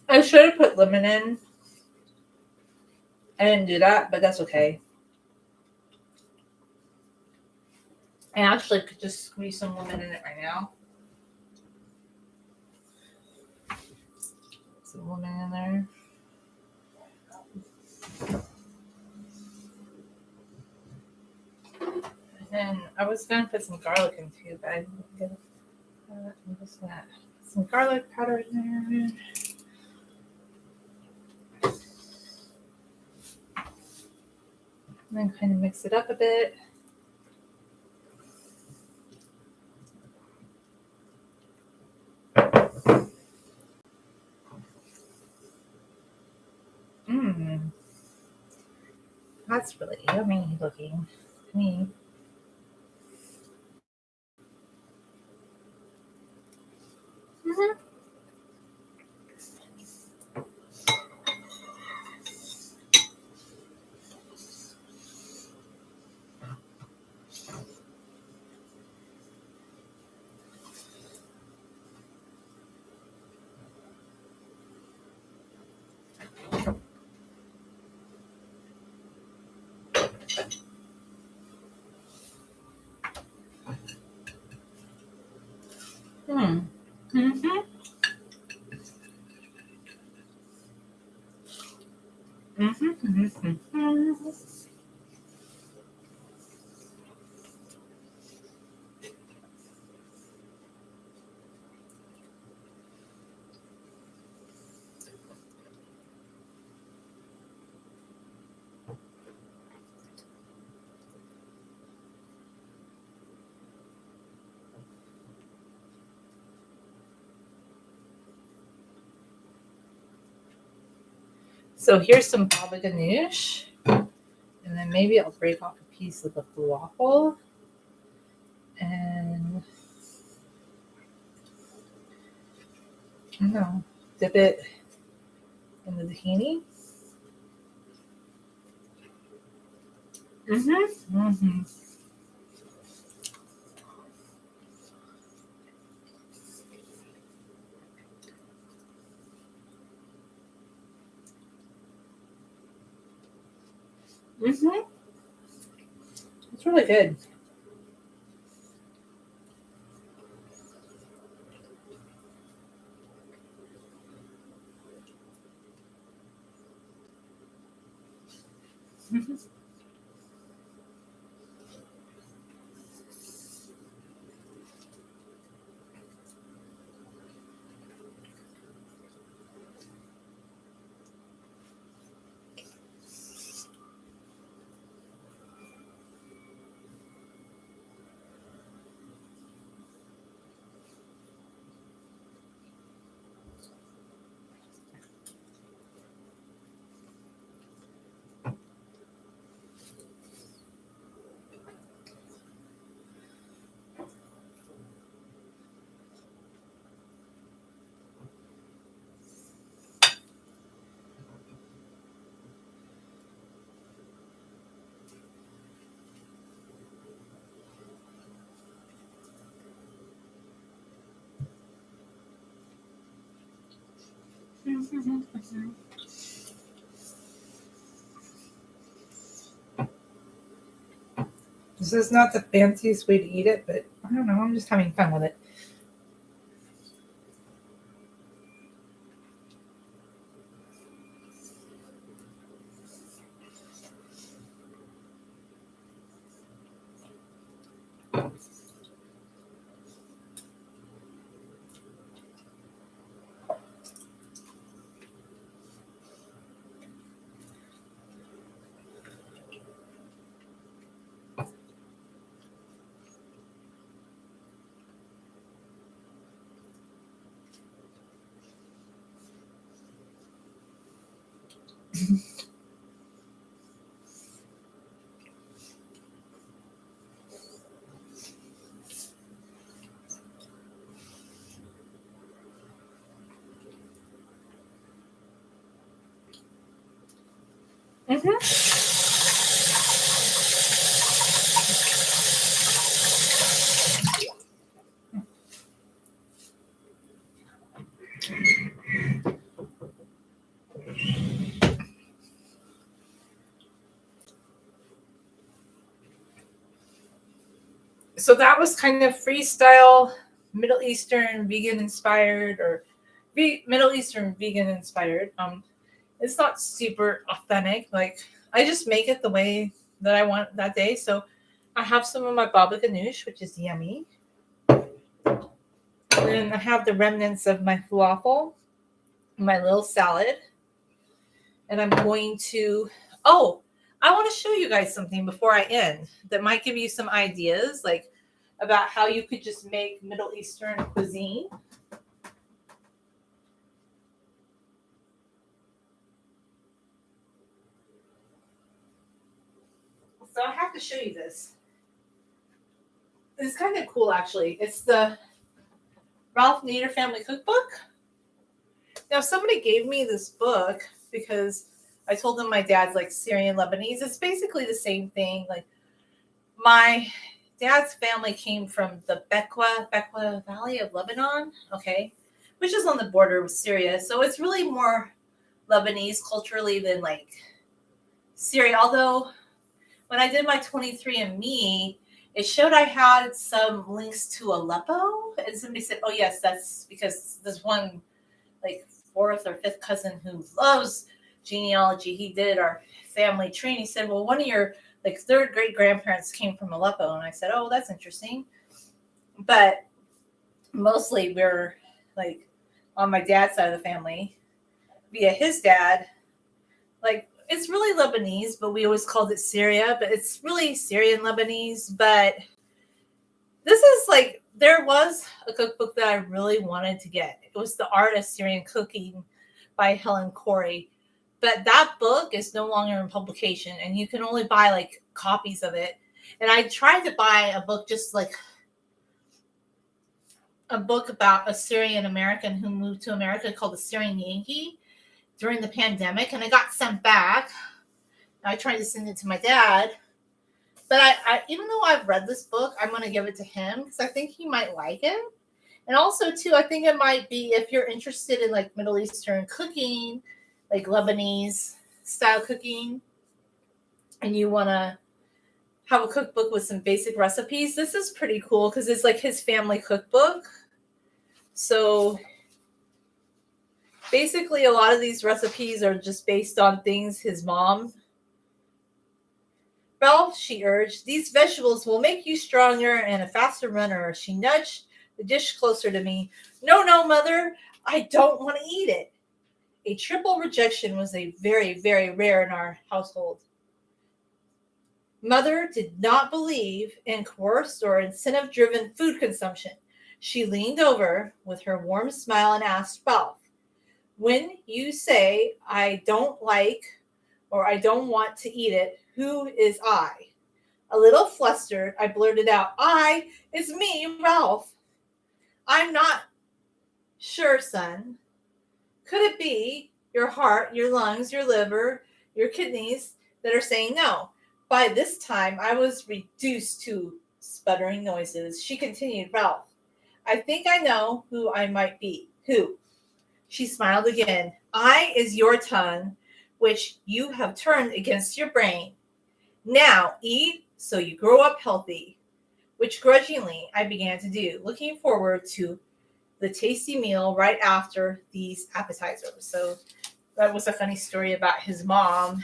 I should have put lemon in. I didn't do that, but that's okay. I actually could just squeeze some lemon in it right now. Some lemon in there. And I was going to put some garlic in too, but I didn't get that. Some garlic powder in there. And then kind of mix it up a bit. That's really yummy looking to me. Mm-hmm. Mm-hmm. So here's some baba ganoush, and then maybe I'll break off a piece of the falafel and I don't know, dip it in the tahini. Mm-hmm. Mm-hmm. Mm-hmm. It's really good. Mm-hmm. Mm-hmm. This is not the fanciest way to eat it, but I don't know. I'm just having fun with it. Mm-hmm. So that was kind of freestyle, Middle Eastern vegan inspired, or Middle Eastern vegan inspired. It's not super authentic. Like I just make it the way that I want that day. So I have some of my baba ganoush, which is yummy. And then I have the remnants of my falafel, my little salad, and I'm going to. Oh, I want to show you guys something before I end that might give you some ideas, like about how you could just make Middle Eastern cuisine. So I have to show you this. It's kind of cool, actually. It's the Ralph Nader Family Cookbook. Now, somebody gave me this book because I told them my dad's like Syrian Lebanese. It's basically the same thing. Like my dad's family came from the Bequa Valley of Lebanon, okay, which is on the border with Syria. So it's really more Lebanese culturally than like Syria. Although when I did my 23andMe, it showed I had some links to Aleppo, and somebody said, "Oh yes, that's because this one like fourth or fifth cousin who loves genealogy. He did our family tree. And he said, well, one of your like third great grandparents came from Aleppo." And I said, "Oh, that's interesting." But mostly we're like on my dad's side of the family via his dad. Like it's really Lebanese, but we always called it Syria, but it's really Syrian Lebanese. But this is like, there was a cookbook that I really wanted to get. It was The Art of Syrian Cooking by Helen Corey. But that book is no longer in publication, and you can only buy like copies of it. And I tried to buy a book, just like a book about a Syrian American who moved to America called The Syrian Yankee during the pandemic, and I got sent back. I tried to send it to my dad. But I even though I've read this book, I'm going to give it to him because I think he might like it. And also, too, I think it might be, if you're interested in like Middle Eastern cooking, like Lebanese style cooking, and you want to have a cookbook with some basic recipes, this is pretty cool because it's like his family cookbook. So basically, a lot of these recipes are just based on things his mom. "Ralph," she urged, "these vegetables will make you stronger and a faster runner." She nudged the dish closer to me. "No, no, Mother, I don't want to eat it." A triple rejection was a very, very rare in our household. Mother did not believe in coerced or incentive-driven food consumption. She leaned over with her warm smile and asked Ralph, "When you say I don't like or I don't want to eat it, who is I?" A little flustered, I blurted out, "I is me, Ralph." "I'm not sure, son. Could it be your heart, your lungs, your liver, your kidneys that are saying no?" By this time, I was reduced to sputtering noises. She continued, "Ralph, I think I know who I might be." "Who?" She smiled again. "I is your tongue, which you have turned against your brain. Now eat so you grow up healthy," which grudgingly I began to do, looking forward to the tasty meal right after these appetizers. So that was a funny story about his mom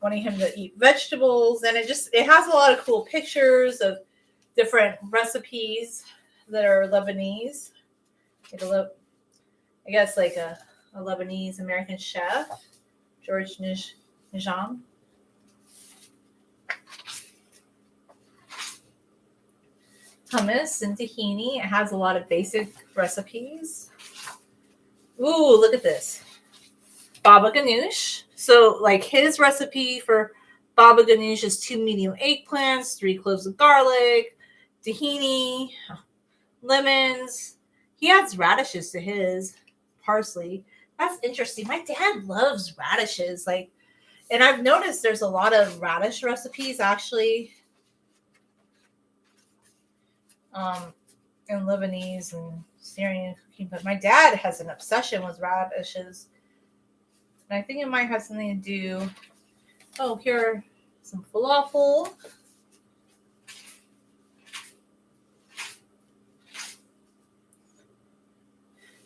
wanting him to eat vegetables, and it has a lot of cool pictures of different recipes that are Lebanese. I guess like a Lebanese American chef, George Nijam. Hummus and tahini. It has a lot of basic recipes. Ooh, look at this. Baba ganoush. So like his recipe for baba ganoush is 2 medium eggplants, 3 cloves of garlic, tahini, lemons. He adds radishes to his, parsley. That's interesting. My dad loves radishes. And I've noticed there's a lot of radish recipes actually in Lebanese and Syrian cooking. But my dad has an obsession with radishes. And I think it might have something to do. Oh, here are some falafel.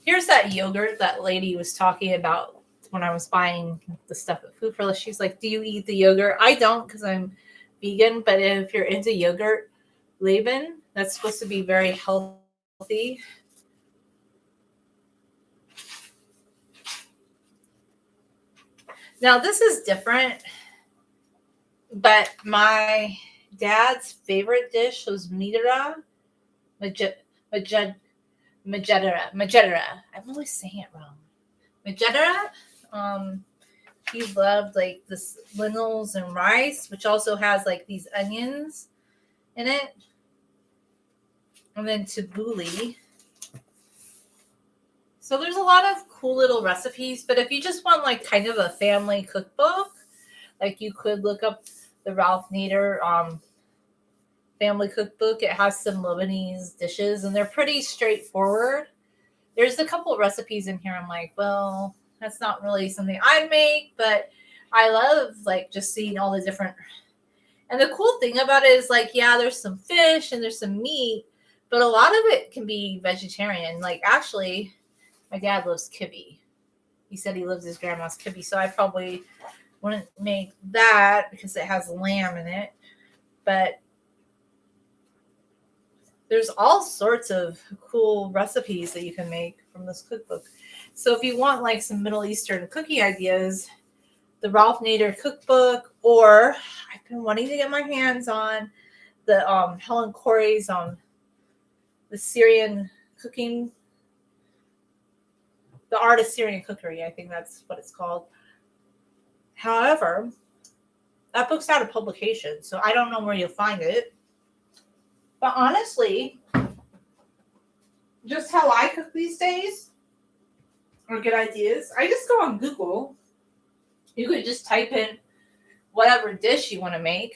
Here's that yogurt that lady was talking about when I was buying the stuff at Food for Less. She's like, "Do you eat the yogurt?" I don't because I'm vegan. But if you're into yogurt, Laban, that's supposed to be very healthy. Now, this is different, but my dad's favorite dish was Midera, Majedera. I'm always saying it wrong. Majedera. He loved like this lentils and rice, which also has like these onions in it. And then tabbouleh. So there's a lot of cool little recipes, but if you just want like kind of a family cookbook, like you could look up the Ralph Nader family cookbook. It has some Lebanese dishes, and they're pretty straightforward. There's a couple recipes in here I'm like, well, that's not really something I'd make, but I love like just seeing all the different. And the cool thing about it is like, yeah, there's some fish and there's some meat, but a lot of it can be vegetarian. Like actually, my dad loves kibbe. He said he loves his grandma's kibbe, so I probably wouldn't make that because it has lamb in it. But there's all sorts of cool recipes that you can make from this cookbook. So if you want like some Middle Eastern cooking ideas, the Ralph Nader cookbook, or I've been wanting to get my hands on the Helen Corey's the Syrian cooking, the art of Syrian cookery. I think that's what it's called. However, that book's out of publication, so I don't know where you'll find it. But honestly, just how I cook these days or get ideas, I just go on Google. You could just type in whatever dish you want to make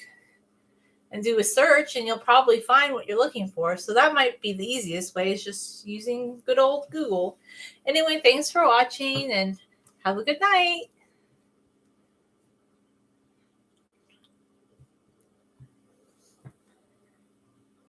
and do a search, and you'll probably find what you're looking for. So that might be the easiest way, is just using good old Google. Anyway, thanks for watching and have a good night.